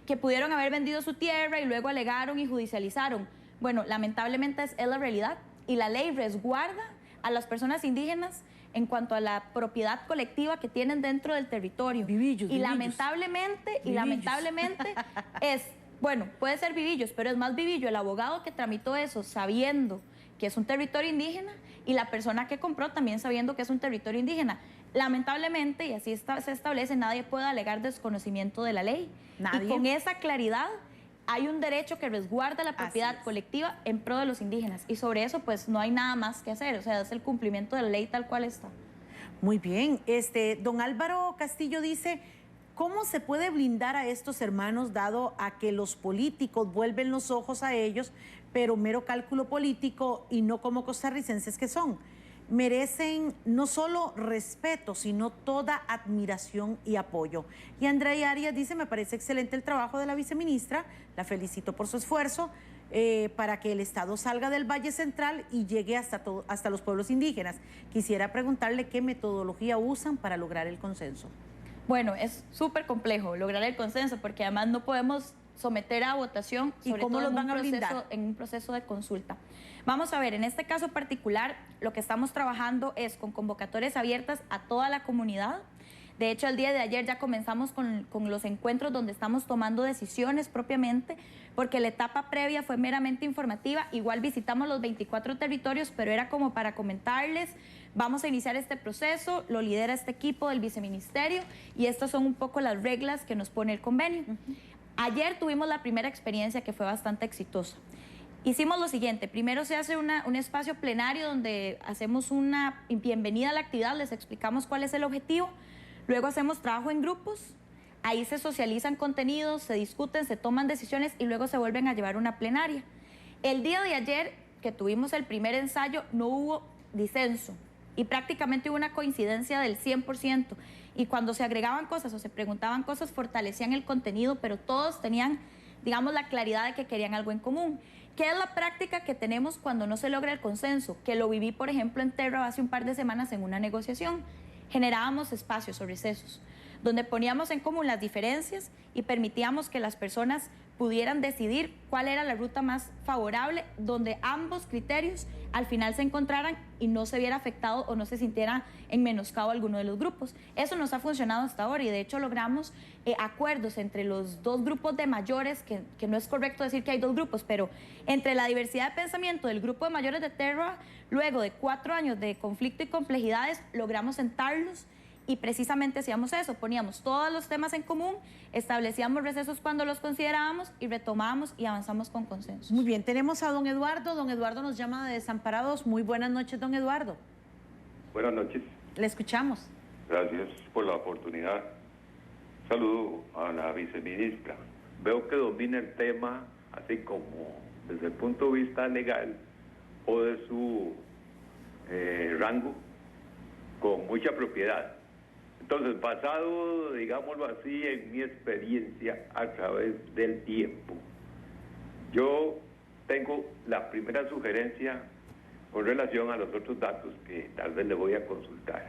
que pudieron haber vendido su tierra y luego alegaron y judicializaron. Bueno, lamentablemente es la realidad y la ley resguarda a las personas indígenas en cuanto a la propiedad colectiva que tienen dentro del territorio. Vivillos, lamentablemente es, bueno, puede ser vivillos, pero es más vivillo el abogado que tramitó eso sabiendo que es un territorio indígena y la persona que compró también sabiendo que es un territorio indígena. Lamentablemente, y así se establece, nadie puede alegar desconocimiento de la ley. Nadie. Y con esa claridad hay un derecho que resguarda la propiedad colectiva en pro de los indígenas. Y sobre eso, pues, no hay nada más que hacer. O sea, es el cumplimiento de la ley tal cual está. Muy bien. Don Álvaro Castillo dice, ¿cómo se puede blindar a estos hermanos dado a que los políticos vuelven los ojos a ellos, pero mero cálculo político y no como costarricenses que son? Merecen no solo respeto, sino toda admiración y apoyo. Y Andrea Arias dice, me parece excelente el trabajo de la viceministra, la felicito por su esfuerzo para que el Estado salga del Valle Central y llegue hasta los pueblos indígenas. Quisiera preguntarle qué metodología usan para lograr el consenso. Bueno, es súper complejo lograr el consenso porque además no podemos someter a votación, sobre todo en un proceso de consulta. Vamos a ver, en este caso particular, lo que estamos trabajando es con convocatorias abiertas a toda la comunidad. De hecho, el día de ayer ya comenzamos con los encuentros donde estamos tomando decisiones propiamente, porque la etapa previa fue meramente informativa. Igual visitamos los 24 territorios, pero era como para comentarles, vamos a iniciar este proceso, lo lidera este equipo del viceministerio y estas son un poco las reglas que nos pone el convenio. Ayer tuvimos la primera experiencia que fue bastante exitosa. Hicimos lo siguiente, primero se hace un espacio plenario donde hacemos una bienvenida a la actividad, les explicamos cuál es el objetivo, luego hacemos trabajo en grupos, ahí se socializan contenidos, se discuten, se toman decisiones y luego se vuelven a llevar una plenaria. El día de ayer, que tuvimos el primer ensayo, no hubo disenso y prácticamente hubo una coincidencia del 100%. Y cuando se agregaban cosas o se preguntaban cosas, fortalecían el contenido, pero todos tenían, digamos, la claridad de que querían algo en común. ¿Qué es la práctica que tenemos cuando no se logra el consenso? Que lo viví, por ejemplo, en Terra hace un par de semanas en una negociación. generábamos espacios o recesos, donde poníamos en común las diferencias y permitíamos que las personas pudieran decidir cuál era la ruta más favorable, donde ambos criterios al final se encontraran y no se viera afectado o no se sintiera en menoscabo alguno de los grupos. Eso nos ha funcionado hasta ahora y de hecho logramos acuerdos entre los dos grupos de mayores, que no es correcto decir que hay dos grupos, pero entre la diversidad de pensamiento del grupo de mayores de Terra, luego de 4 años de conflicto y complejidades, logramos sentarlos. Y precisamente hacíamos eso, poníamos todos los temas en común, establecíamos recesos cuando los considerábamos y retomábamos y avanzamos con consenso. Muy bien, tenemos a don Eduardo. Don Eduardo nos llama de Desamparados. Muy buenas noches, don Eduardo. Buenas noches. Le escuchamos. Gracias por la oportunidad. Saludo a la viceministra. Veo que domina el tema, así como desde el punto de vista legal o de su rango, con mucha propiedad. Entonces, basado, digámoslo así, en mi experiencia a través del tiempo, yo tengo la primera sugerencia con relación a los otros datos que tal vez le voy a consultar.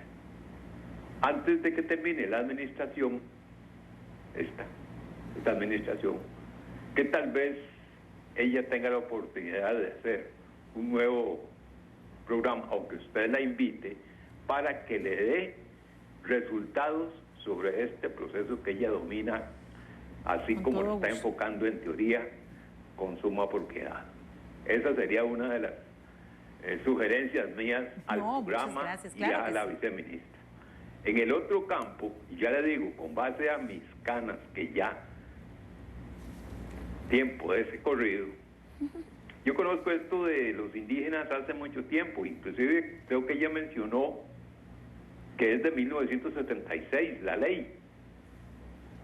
Antes de que termine la administración, esta administración, que tal vez ella tenga la oportunidad de hacer un nuevo programa, aunque usted la invite, para que le dé resultados sobre este proceso que ella domina, así como lo está enfocando en teoría, con suma propiedad. Esa sería una de las sugerencias mías al programa gracias, y a la viceministra. En el otro campo, ya le digo, con base a mis canas, que ya tiempo de ese corrido, yo conozco esto de los indígenas hace mucho tiempo, inclusive creo que ella mencionó que es de 1976, la ley.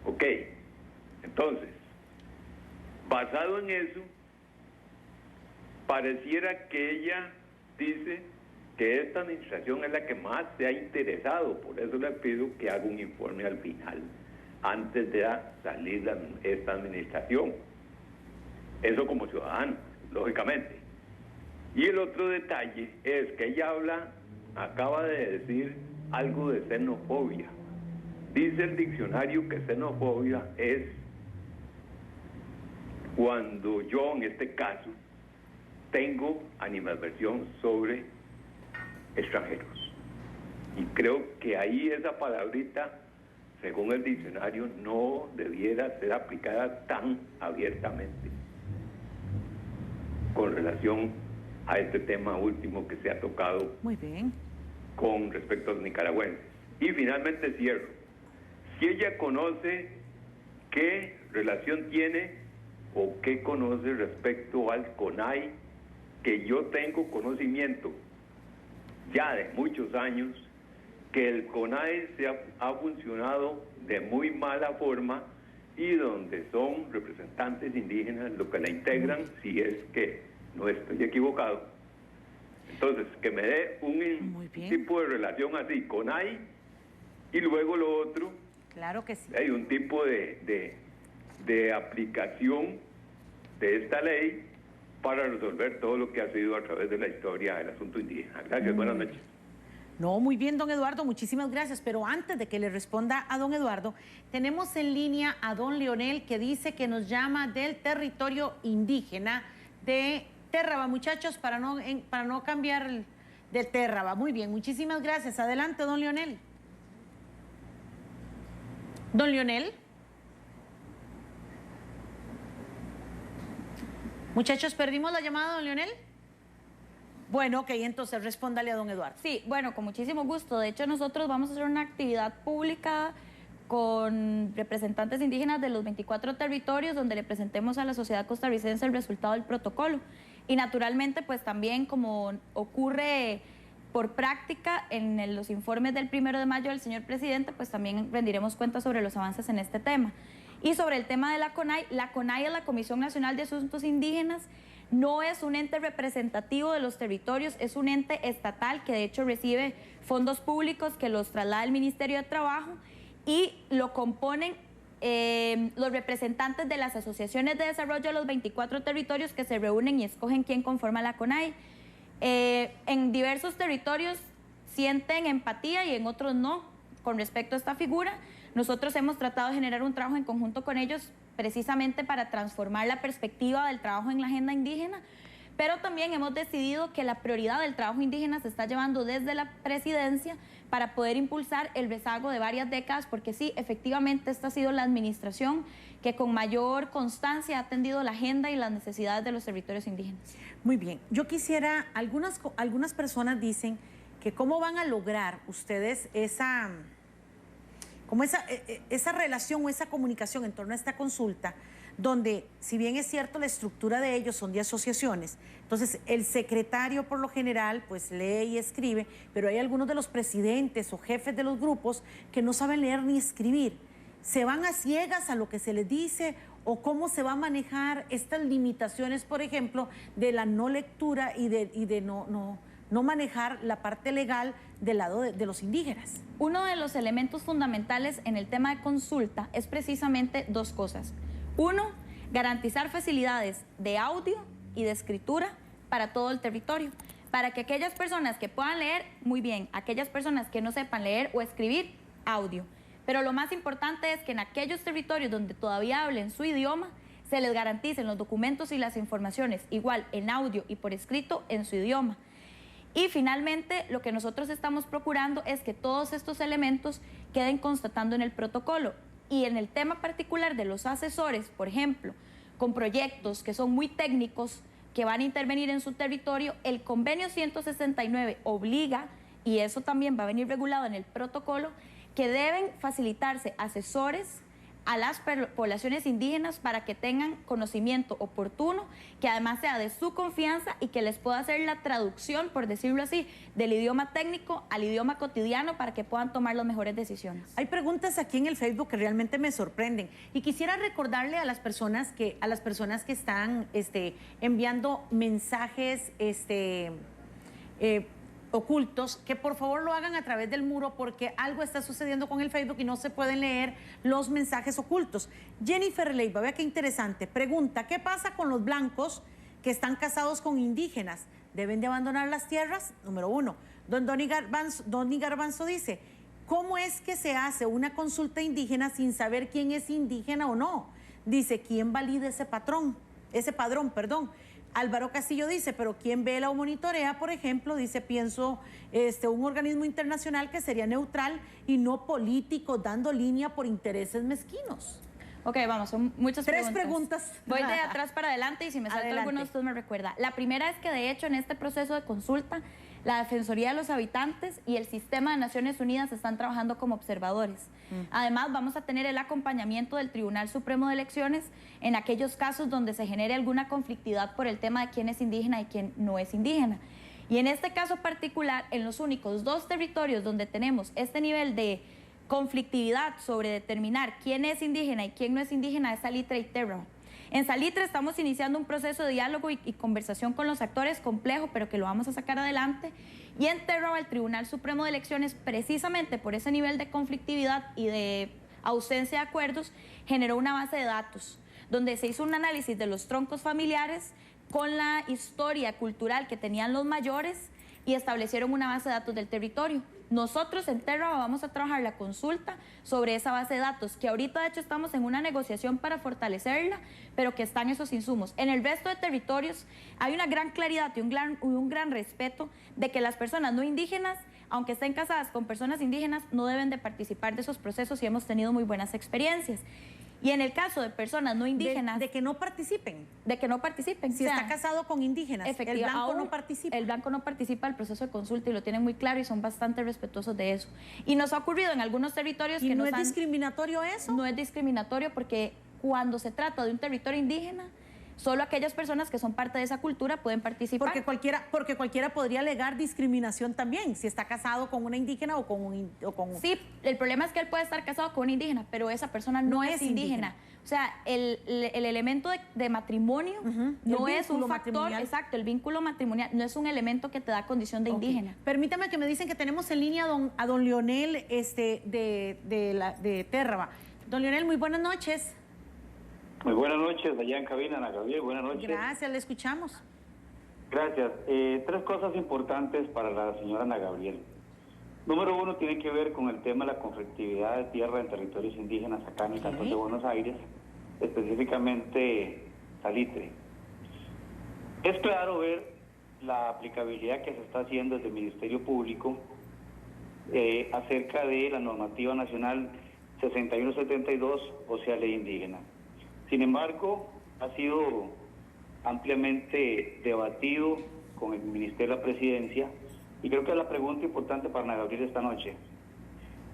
Ok, entonces, basado en eso, pareciera que ella dice que esta administración es la que más se ha interesado, por eso le pido que haga un informe al final, antes de salir esta administración. Eso como ciudadano, lógicamente. Y el otro detalle es que ella acaba de decir algo de xenofobia. Dice el diccionario que xenofobia es cuando yo, en este caso, tengo animadversión sobre extranjeros. Y creo que ahí esa palabrita, según el diccionario, no debiera ser aplicada tan abiertamente con relación a este tema último que se ha tocado. Muy bien. Con respecto a los nicaragüenses. Y finalmente cierro. Si ella conoce qué relación tiene o qué conoce respecto al CONAI, que yo tengo conocimiento ya de muchos años, que el CONAI ha funcionado de muy mala forma y donde son representantes indígenas los que la integran, si es que no estoy equivocado. Entonces, que me dé un tipo de relación así, CONAI, y luego lo otro, claro que sí, hay un tipo de aplicación de esta ley para resolver todo lo que ha sido a través de la historia del asunto indígena. Gracias, buenas noches. No, muy bien, don Eduardo, muchísimas gracias. Pero antes de que le responda a don Eduardo, tenemos en línea a don Leonel, que dice que nos llama del territorio indígena de Terraba, muchachos, para no cambiar de Terraba. Muy bien, muchísimas gracias. Adelante, don Leonel. Don Leonel. Muchachos, ¿perdimos la llamada, don Leonel? Bueno, ok, entonces respóndale a don Eduardo. Sí, bueno, con muchísimo gusto. De hecho, nosotros vamos a hacer una actividad pública con representantes indígenas de los 24 territorios, donde le presentemos a la sociedad costarricense el resultado del protocolo. Y naturalmente, pues también, como ocurre por práctica en los informes del 1 de mayo del señor presidente, pues también rendiremos cuenta sobre los avances en este tema. Y sobre el tema de la CONAI es la Comisión Nacional de Asuntos Indígenas, no es un ente representativo de los territorios, es un ente estatal que de hecho recibe fondos públicos que los traslada el Ministerio de Trabajo y lo componen los representantes de las asociaciones de desarrollo de los 24 territorios que se reúnen y escogen quién conforma la CONAI. En diversos territorios sienten empatía y en otros no con respecto a esta figura. Nosotros hemos tratado de generar un trabajo en conjunto con ellos precisamente para transformar la perspectiva del trabajo en la agenda indígena, pero también hemos decidido que la prioridad del trabajo indígena se está llevando desde la presidencia para poder impulsar el rezago de varias décadas, porque sí, efectivamente esta ha sido la administración que con mayor constancia ha atendido la agenda y las necesidades de los territorios indígenas. Muy bien, yo quisiera, algunas personas dicen que cómo van a lograr ustedes esa relación o esa comunicación en torno a esta consulta, donde, si bien es cierto, la estructura de ellos son de asociaciones, entonces el secretario por lo general pues lee y escribe, pero hay algunos de los presidentes o jefes de los grupos que no saben leer ni escribir. ¿Se van a ciegas a lo que se les dice o cómo se va a manejar estas limitaciones, por ejemplo, de la no lectura y de no manejar la parte legal del lado de los indígenas? Uno de los elementos fundamentales en el tema de consulta es precisamente dos cosas. Uno, garantizar facilidades de audio y de escritura para todo el territorio, para que aquellas personas que puedan leer, muy bien, aquellas personas que no sepan leer o escribir, audio. Pero lo más importante es que en aquellos territorios donde todavía hablen su idioma, se les garanticen los documentos y las informaciones, igual en audio y por escrito en su idioma. Y finalmente, lo que nosotros estamos procurando es que todos estos elementos queden constatando en el protocolo. Y en el tema particular de los asesores, por ejemplo, con proyectos que son muy técnicos, que van a intervenir en su territorio, el convenio 169 obliga, y eso también va a venir regulado en el protocolo, que deben facilitarse asesores a las poblaciones indígenas para que tengan conocimiento oportuno, que además sea de su confianza y que les pueda hacer la traducción, por decirlo así, del idioma técnico al idioma cotidiano para que puedan tomar las mejores decisiones. Hay preguntas aquí en el Facebook que realmente me sorprenden y quisiera recordarle a las personas que están enviando mensajes ocultos, que por favor lo hagan a través del muro porque algo está sucediendo con el Facebook y no se pueden leer los mensajes ocultos. Jennifer Leiva, vea qué interesante, pregunta, ¿qué pasa con los blancos que están casados con indígenas? ¿Deben de abandonar las tierras? Número uno. Donny Garbanzo dice, ¿cómo es que se hace una consulta indígena sin saber quién es indígena o no? Dice, ¿quién valida ese padrón? Álvaro Castillo dice, pero ¿quién vela o monitorea? Por ejemplo, dice, pienso un organismo internacional que sería neutral y no político, dando línea por intereses mezquinos. Ok, vamos, son muchas preguntas. Tres preguntas. Voy de atrás para adelante y si me salto alguno, usted me recuerda. La primera es que, de hecho, en este proceso de consulta, la Defensoría de los Habitantes y el Sistema de Naciones Unidas están trabajando como observadores. Además, vamos a tener el acompañamiento del Tribunal Supremo de Elecciones en aquellos casos donde se genere alguna conflictividad por el tema de quién es indígena y quién no es indígena. Y en este caso particular, en los únicos dos territorios donde tenemos este nivel de conflictividad sobre determinar quién es indígena y quién no es indígena es Salitre y Terra. En Salitre estamos iniciando un proceso de diálogo y conversación con los actores complejo, pero que lo vamos a sacar adelante. Y en Terra, el Tribunal Supremo de Elecciones, precisamente por ese nivel de conflictividad y de ausencia de acuerdos, generó una base de datos, donde se hizo un análisis de los troncos familiares con la historia cultural que tenían los mayores y establecieron una base de datos del territorio. Nosotros en Terra vamos a trabajar la consulta sobre esa base de datos, que ahorita de hecho estamos en una negociación para fortalecerla, pero que están esos insumos. En el resto de territorios hay una gran claridad y un gran respeto de que las personas no indígenas, aunque estén casadas con personas indígenas, no deben de participar de esos procesos y hemos tenido muy buenas experiencias. Y en el caso de personas no indígenas... De que no participen. De que no participen. Si está casado con indígenas, el blanco no participa. El blanco no participa del proceso de consulta y lo tienen muy claro y son bastante respetuosos de eso. Y nos ha ocurrido en algunos territorios que ¿Y no es discriminatorio eso? No es discriminatorio porque cuando se trata de un territorio indígena, solo aquellas personas que son parte de esa cultura pueden participar. Porque cualquiera podría alegar discriminación también, si está casado con una indígena o con un... Sí, el problema es que él puede estar casado con una indígena, pero esa persona no es indígena. O sea, el elemento de matrimonio no es un factor, exacto, el vínculo matrimonial no es un elemento que te da condición de indígena. Permítame que me dicen que tenemos en línea a don Leonel de Terra. Don Leonel, muy buenas noches. Muy buenas noches, allá en cabina, Ana Gabriel, buenas noches. Gracias, le escuchamos. Gracias. Tres cosas importantes para la señora Ana Gabriel. Número uno tiene que ver con el tema de la conflictividad de tierra en territorios indígenas acá en el Cantón de Buenos Aires, específicamente Salitre. Es claro ver la aplicabilidad que se está haciendo desde el Ministerio Público acerca de la normativa nacional 6172, o sea, ley indígena. Sin embargo, ha sido ampliamente debatido con el Ministerio de la Presidencia y creo que es la pregunta importante para Ana Gabriela esta noche.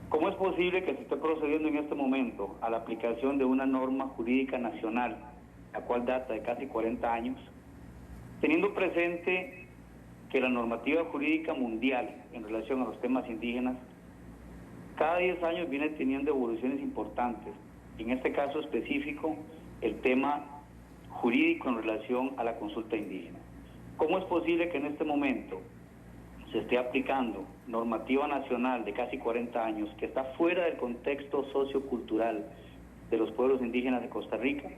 ¿Cómo es posible que se esté procediendo en este momento a la aplicación de una norma jurídica nacional, la cual data de casi 40 años, teniendo presente que la normativa jurídica mundial en relación a los temas indígenas cada 10 años viene teniendo evoluciones importantes? En este caso específico, el tema jurídico en relación a la consulta indígena. ¿Cómo es posible que en este momento se esté aplicando normativa nacional de casi 40 años que está fuera del contexto sociocultural de los pueblos indígenas de Costa Rica,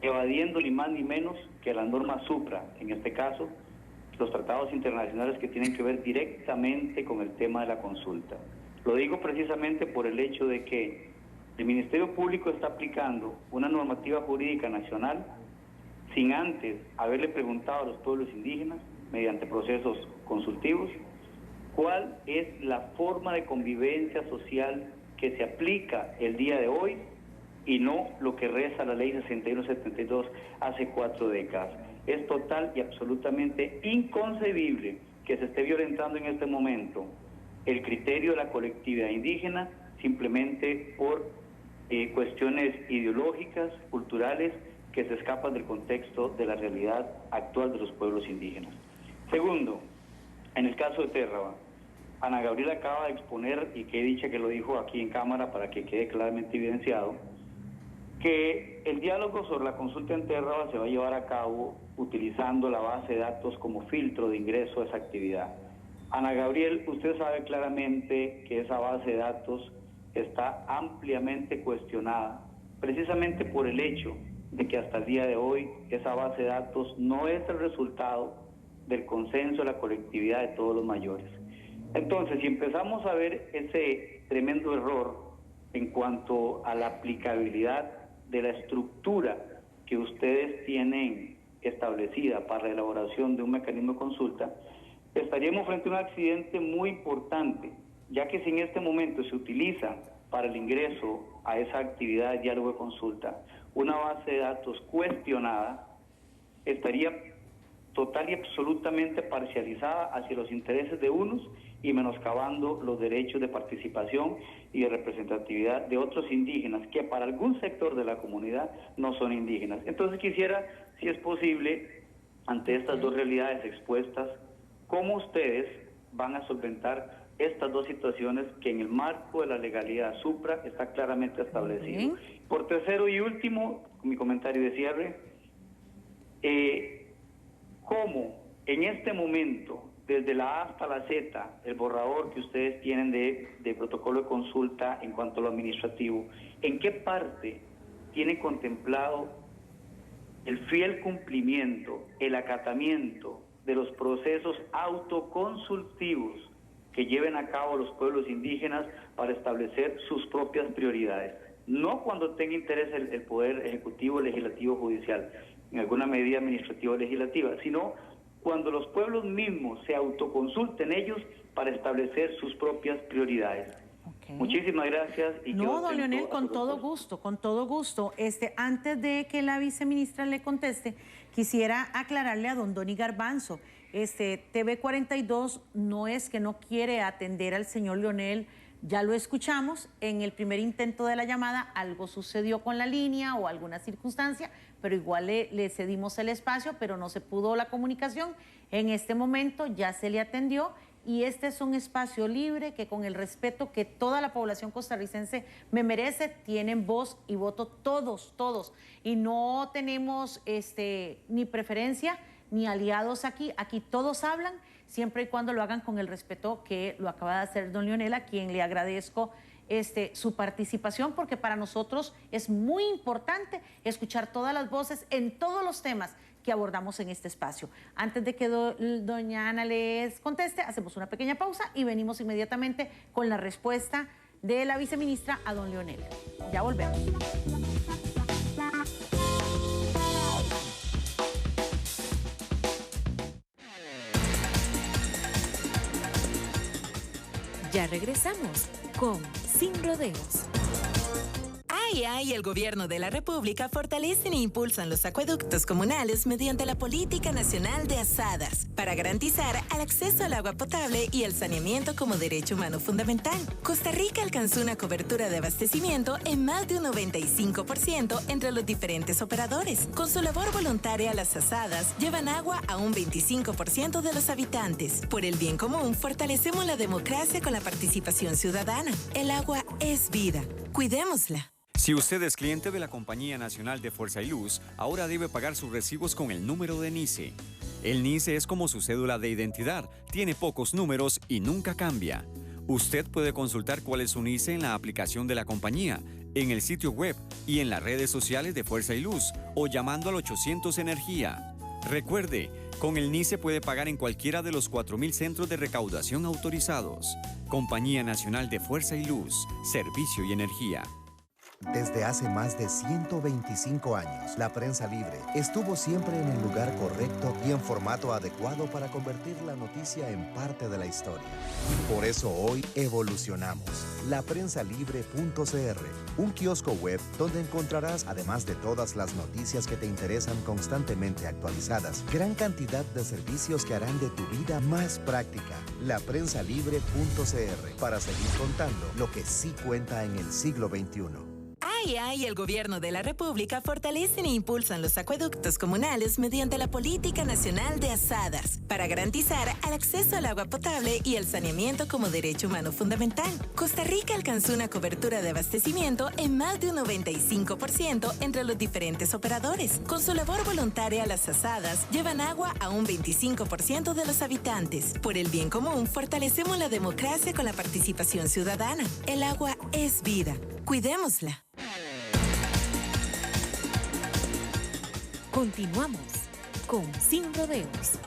evadiendo ni más ni menos que la norma supra, en este caso, los tratados internacionales que tienen que ver directamente con el tema de la consulta? Lo digo precisamente por el hecho de que el Ministerio Público está aplicando una normativa jurídica nacional sin antes haberle preguntado a los pueblos indígenas, mediante procesos consultivos, cuál es la forma de convivencia social que se aplica el día de hoy y no lo que reza la ley 6172 hace 4 décadas. Es total y absolutamente inconcebible que se esté violentando en este momento el criterio de la colectividad indígena simplemente por cuestiones ideológicas, culturales, que se escapan del contexto de la realidad actual de los pueblos indígenas. Segundo, en el caso de Térraba, Ana Gabriela acaba de exponer, y qué dicha que lo dijo aquí en cámara para que quede claramente evidenciado, que el diálogo sobre la consulta en Térraba se va a llevar a cabo utilizando la base de datos como filtro de ingreso a esa actividad. Ana Gabriel, usted sabe claramente que esa base de datos está ampliamente cuestionada, precisamente por el hecho de que hasta el día de hoy esa base de datos no es el resultado del consenso de la colectividad de todos los mayores. Entonces, si empezamos a ver ese tremendo error en cuanto a la aplicabilidad de la estructura que ustedes tienen establecida para la elaboración de un mecanismo de consulta, estaríamos frente a un accidente muy importante, ya que si en este momento se utiliza para el ingreso a esa actividad de diálogo de consulta una base de datos cuestionada, estaría total y absolutamente parcializada hacia los intereses de unos y menoscabando los derechos de participación y de representatividad de otros indígenas que para algún sector de la comunidad no son indígenas. Entonces quisiera, si es posible, ante estas dos realidades expuestas, ¿cómo ustedes van a solventar estas dos situaciones que en el marco de la legalidad supra está claramente establecido? Por tercero y último, mi comentario de cierre, ¿cómo en este momento, desde la A hasta la Z, el borrador que ustedes tienen de protocolo de consulta en cuanto a lo administrativo, en qué parte tiene contemplado el fiel cumplimiento, el acatamiento de los procesos autoconsultivos que lleven a cabo los pueblos indígenas para establecer sus propias prioridades? No cuando tenga interés el Poder Ejecutivo, Legislativo, Judicial, en alguna medida administrativa o legislativa, sino cuando los pueblos mismos se autoconsulten ellos para establecer sus propias prioridades. Muchísimas gracias. Y no, don Leonel, con todo gusto, con todo gusto. Antes de que la viceministra le conteste, quisiera aclararle a don Donny Garbanzo. TV 42 no es que no quiere atender al señor Leonel, ya lo escuchamos, en el primer intento de la llamada algo sucedió con la línea o alguna circunstancia, pero igual le cedimos el espacio, pero no se pudo la comunicación. En este momento ya se le atendió y este es un espacio libre que, con el respeto que toda la población costarricense me merece, tienen voz y voto todos, todos. Y no tenemos ni preferencia ni aliados aquí todos hablan, siempre y cuando lo hagan con el respeto que lo acaba de hacer don Leonel, a quien le agradezco su participación, porque para nosotros es muy importante escuchar todas las voces en todos los temas, que abordamos en este espacio. Antes de que doña Ana les conteste, hacemos una pequeña pausa y venimos inmediatamente con la respuesta de la viceministra a don Leonel. Ya volvemos. Ya regresamos con Sin Rodeos. Ay, el gobierno de la República fortalecen e impulsan los acueductos comunales mediante la Política Nacional de Asadas para garantizar el acceso al agua potable y el saneamiento como derecho humano fundamental. Costa Rica alcanzó una cobertura de abastecimiento en más de un 95% entre los diferentes operadores. Con su labor voluntaria, las asadas llevan agua a un 25% de los habitantes. Por el bien común, fortalecemos la democracia con la participación ciudadana. El agua es vida. Cuidémosla. Si usted es cliente de la Compañía Nacional de Fuerza y Luz, ahora debe pagar sus recibos con el número de NICE. El NICE es como su cédula de identidad, tiene pocos números y nunca cambia. Usted puede consultar cuál es su NICE en la aplicación de la compañía, en el sitio web y en las redes sociales de Fuerza y Luz o llamando al 800 Energía. Recuerde, con el NICE puede pagar en cualquiera de los 4.000 centros de recaudación autorizados. Compañía Nacional de Fuerza y Luz, Servicio y Energía. Desde hace más de 125 años, la prensa libre estuvo siempre en el lugar correcto y en formato adecuado para convertir la noticia en parte de la historia. Por eso hoy evolucionamos. Laprensalibre.cr, un kiosco web donde encontrarás, además de todas las noticias que te interesan constantemente actualizadas, gran cantidad de servicios que harán de tu vida más práctica. Laprensalibre.cr, para seguir contando lo que sí cuenta en el siglo XXI. Ay, el gobierno de la República fortalecen e impulsan los acueductos comunales mediante la Política Nacional de Asadas para garantizar el acceso al agua potable y el saneamiento como derecho humano fundamental. Costa Rica alcanzó una cobertura de abastecimiento en más de un 95% entre los diferentes operadores. Con su labor voluntaria, las asadas llevan agua a un 25% de los habitantes. Por el bien común, fortalecemos la democracia con la participación ciudadana. El agua es vida. Cuidémosla. Continuamos con Sin Rodeos.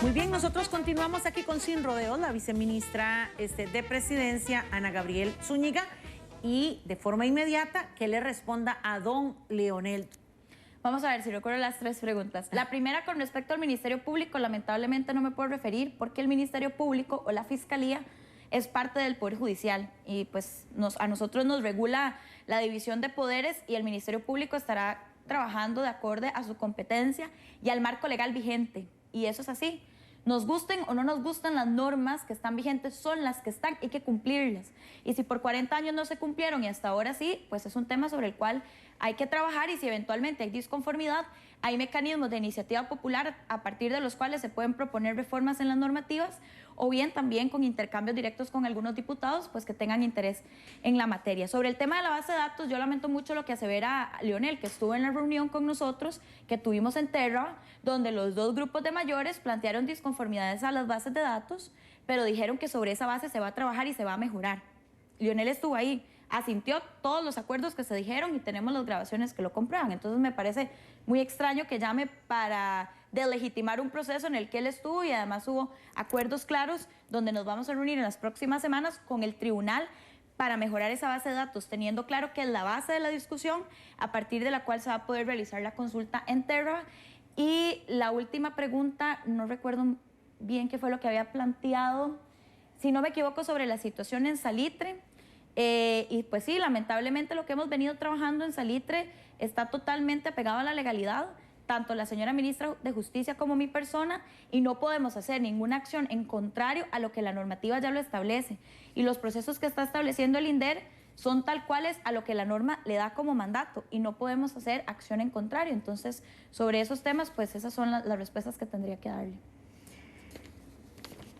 Muy bien, nosotros continuamos aquí con Sin Rodeos, la viceministra de Presidencia, Ana Gabriel Zúñiga, y de forma inmediata que le responda a don Leonel. Vamos a ver si recuerdo las tres preguntas. La primera, con respecto al Ministerio Público, lamentablemente no me puedo referir porque el Ministerio Público o la Fiscalía es parte del Poder Judicial y pues a nosotros nos regula la división de poderes y el Ministerio Público estará trabajando de acuerdo a su competencia y al marco legal vigente. Y eso es así. Nos gusten o no nos gustan, las normas que están vigentes son las que están, hay que cumplirlas. Y si por 40 años no se cumplieron y hasta ahora sí, pues es un tema sobre el cual hay que trabajar, y si eventualmente hay disconformidad, hay mecanismos de iniciativa popular a partir de los cuales se pueden proponer reformas en las normativas, o bien también con intercambios directos con algunos diputados pues que tengan interés en la materia. Sobre el tema de la base de datos, yo lamento mucho lo que asevera Leonel, que estuvo en la reunión con nosotros que tuvimos en Terra, donde los dos grupos de mayores plantearon disconformidades a las bases de datos, pero dijeron que sobre esa base se va a trabajar y se va a mejorar. Leonel estuvo ahí, asintió todos los acuerdos que se dijeron y tenemos las grabaciones que lo comprueban. Entonces me parece muy extraño que llame para delegitimar un proceso en el que él estuvo, y además hubo acuerdos claros donde nos vamos a reunir en las próximas semanas con el tribunal para mejorar esa base de datos, teniendo claro que es la base de la discusión a partir de la cual se va a poder realizar la consulta en Terra. Y la última pregunta, no recuerdo bien qué fue lo que había planteado, si no me equivoco, sobre la situación en Salitre. Y pues sí, lamentablemente lo que hemos venido trabajando en Salitre está totalmente apegado a la legalidad, tanto la señora ministra de Justicia como mi persona, y no podemos hacer ninguna acción en contrario a lo que la normativa ya lo establece. Y los procesos que está estableciendo el INDER son tal cuales a lo que la norma le da como mandato, y no podemos hacer acción en contrario. Entonces, sobre esos temas, pues esas son las respuestas que tendría que darle.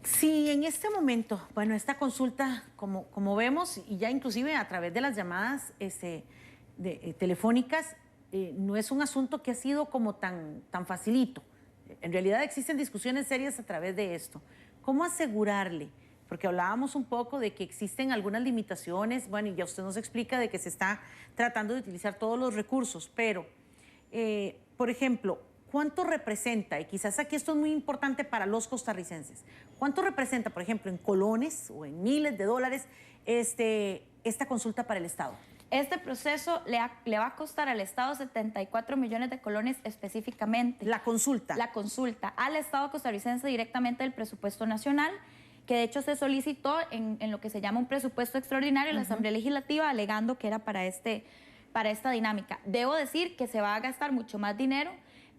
Sí, en este momento, bueno, esta consulta, como vemos, y ya inclusive a través de las llamadas telefónicas, no es un asunto que ha sido como tan facilito. En realidad existen discusiones serias a través de esto. ¿Cómo asegurarle porque hablábamos un poco de que existen algunas limitaciones, bueno, y ya usted nos explica de que se está tratando de utilizar todos los recursos, pero, por ejemplo, ¿cuánto representa? Y quizás aquí esto es muy importante para los costarricenses. ¿Cuánto representa, por ejemplo, en colones o en miles de dólares esta consulta para el Estado? Este proceso le va a costar al Estado 74 millones de colones específicamente. La consulta. La consulta al Estado costarricense directamente del presupuesto nacional, que de hecho se solicitó en lo que se llama un presupuesto extraordinario en la Asamblea Legislativa, alegando que era para esta dinámica. Debo decir que se va a gastar mucho más dinero,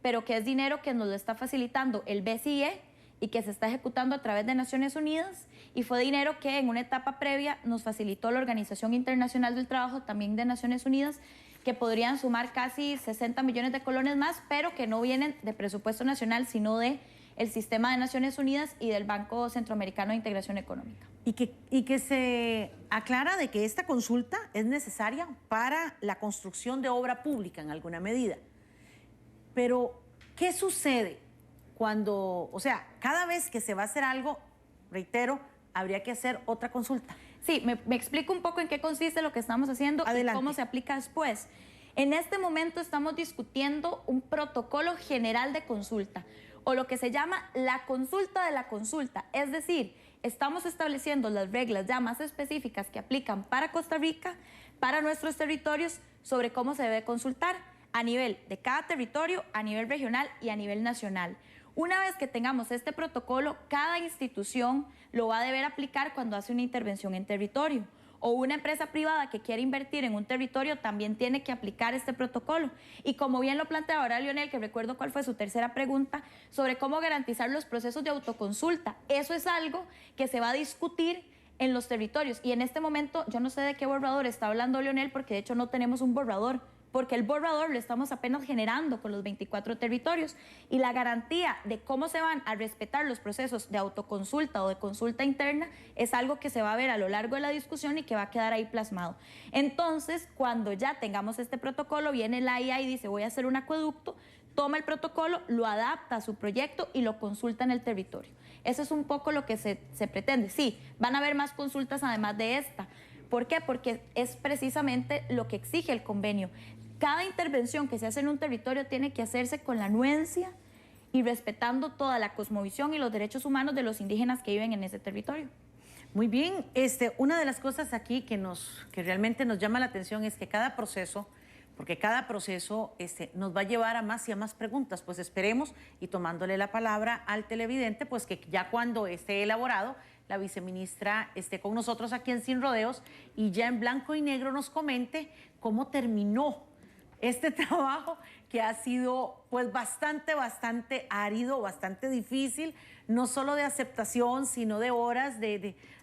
pero que es dinero que nos lo está facilitando el BCE y que se está ejecutando a través de Naciones Unidas, y fue dinero que en una etapa previa nos facilitó la Organización Internacional del Trabajo, también de Naciones Unidas, que podrían sumar casi 60 millones de colones más, pero que no vienen de presupuesto nacional, sino de el sistema de Naciones Unidas y del Banco Centroamericano de Integración Económica. Y que se aclara de que esta consulta es necesaria para la construcción de obra pública en alguna medida. Pero, ¿qué sucede cuando, o sea, cada vez que se va a hacer algo, reitero, habría que hacer otra consulta? Sí, me explico un poco en qué consiste lo que estamos haciendo. Adelante. Y cómo se aplica después. En este momento estamos discutiendo un protocolo general de consulta, o lo que se llama la consulta de la consulta. Es decir, estamos estableciendo las reglas ya más específicas que aplican para Costa Rica, para nuestros territorios, sobre cómo se debe consultar a nivel de cada territorio, a nivel regional y a nivel nacional. Una vez que tengamos este protocolo, cada institución lo va a deber aplicar cuando hace una intervención en territorio. O una empresa privada que quiere invertir en un territorio también tiene que aplicar este protocolo. Y como bien lo plantea ahora Lionel, que recuerdo cuál fue su tercera pregunta, sobre cómo garantizar los procesos de autoconsulta. Eso es algo que se va a discutir en los territorios. Y en este momento yo no sé de qué borrador está hablando Lionel, porque de hecho no tenemos un borrador, porque el borrador lo estamos apenas generando con los 24 territorios, y la garantía de cómo se van a respetar los procesos de autoconsulta o de consulta interna es algo que se va a ver a lo largo de la discusión y que va a quedar ahí plasmado. Entonces, cuando ya tengamos este protocolo, viene la IA y dice, voy a hacer un acueducto, toma el protocolo, lo adapta a su proyecto y lo consulta en el territorio. Eso es un poco lo que se pretende. Sí, van a haber más consultas además de esta. ¿Por qué? Porque es precisamente lo que exige el convenio. Cada intervención que se hace en un territorio tiene que hacerse con la anuencia y respetando toda la cosmovisión y los derechos humanos de los indígenas que viven en ese territorio. Muy bien, una de las cosas aquí que realmente nos llama la atención es que cada proceso, porque cada proceso nos va a llevar a más y a más preguntas, pues esperemos, y tomándole la palabra al televidente, pues que ya cuando esté elaborado, la viceministra esté con nosotros aquí en Sin Rodeos y ya en blanco y negro nos comente cómo terminó este trabajo que ha sido pues bastante árido, bastante difícil, no solo de aceptación, sino de horas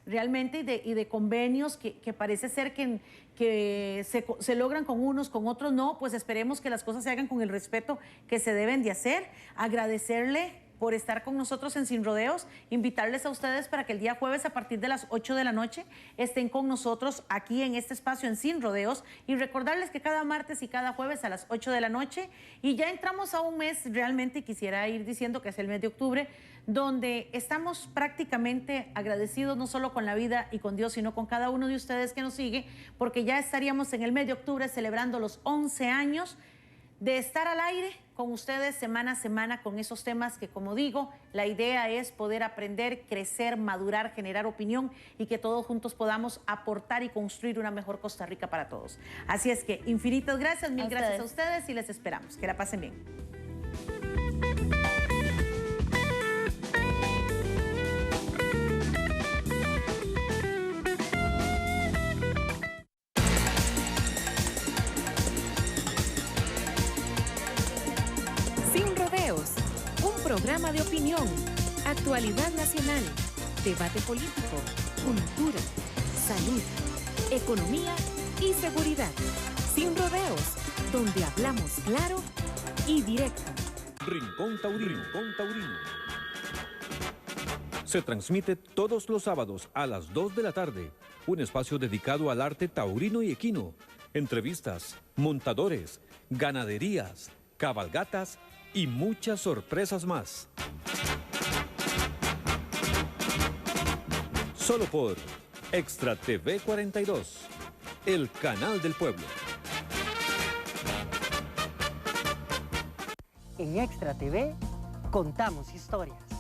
realmente y de convenios que parece ser que se logran con unos, con otros no. Pues esperemos que las cosas se hagan con el respeto que se deben de hacer. Agradecerle por estar con nosotros en Sin Rodeos, invitarles a ustedes para que el día jueves a partir de las 8 de la noche estén con nosotros aquí en este espacio en Sin Rodeos, y recordarles que cada martes y cada jueves a las 8 de la noche, y ya entramos a un mes realmente, quisiera ir diciendo que es el mes de octubre, donde estamos prácticamente agradecidos no solo con la vida y con Dios, sino con cada uno de ustedes que nos sigue, porque ya estaríamos en el mes de octubre celebrando los 11 años de estar al aire con ustedes semana a semana con esos temas que, como digo, la idea es poder aprender, crecer, madurar, generar opinión y que todos juntos podamos aportar y construir una mejor Costa Rica para todos. Así es que infinitas gracias, mil gracias a ustedes y les esperamos. Que la pasen bien. Programa de opinión, actualidad nacional, debate político, cultura, salud, economía y seguridad. Sin rodeos, donde hablamos claro y directo. Rincón Taurino. Se transmite todos los sábados a las 2 de la tarde. Un espacio dedicado al arte taurino y equino. Entrevistas, montadores, ganaderías, cabalgatas y muchas sorpresas más. Solo por Extra TV 42, el canal del pueblo. En Extra TV contamos historias.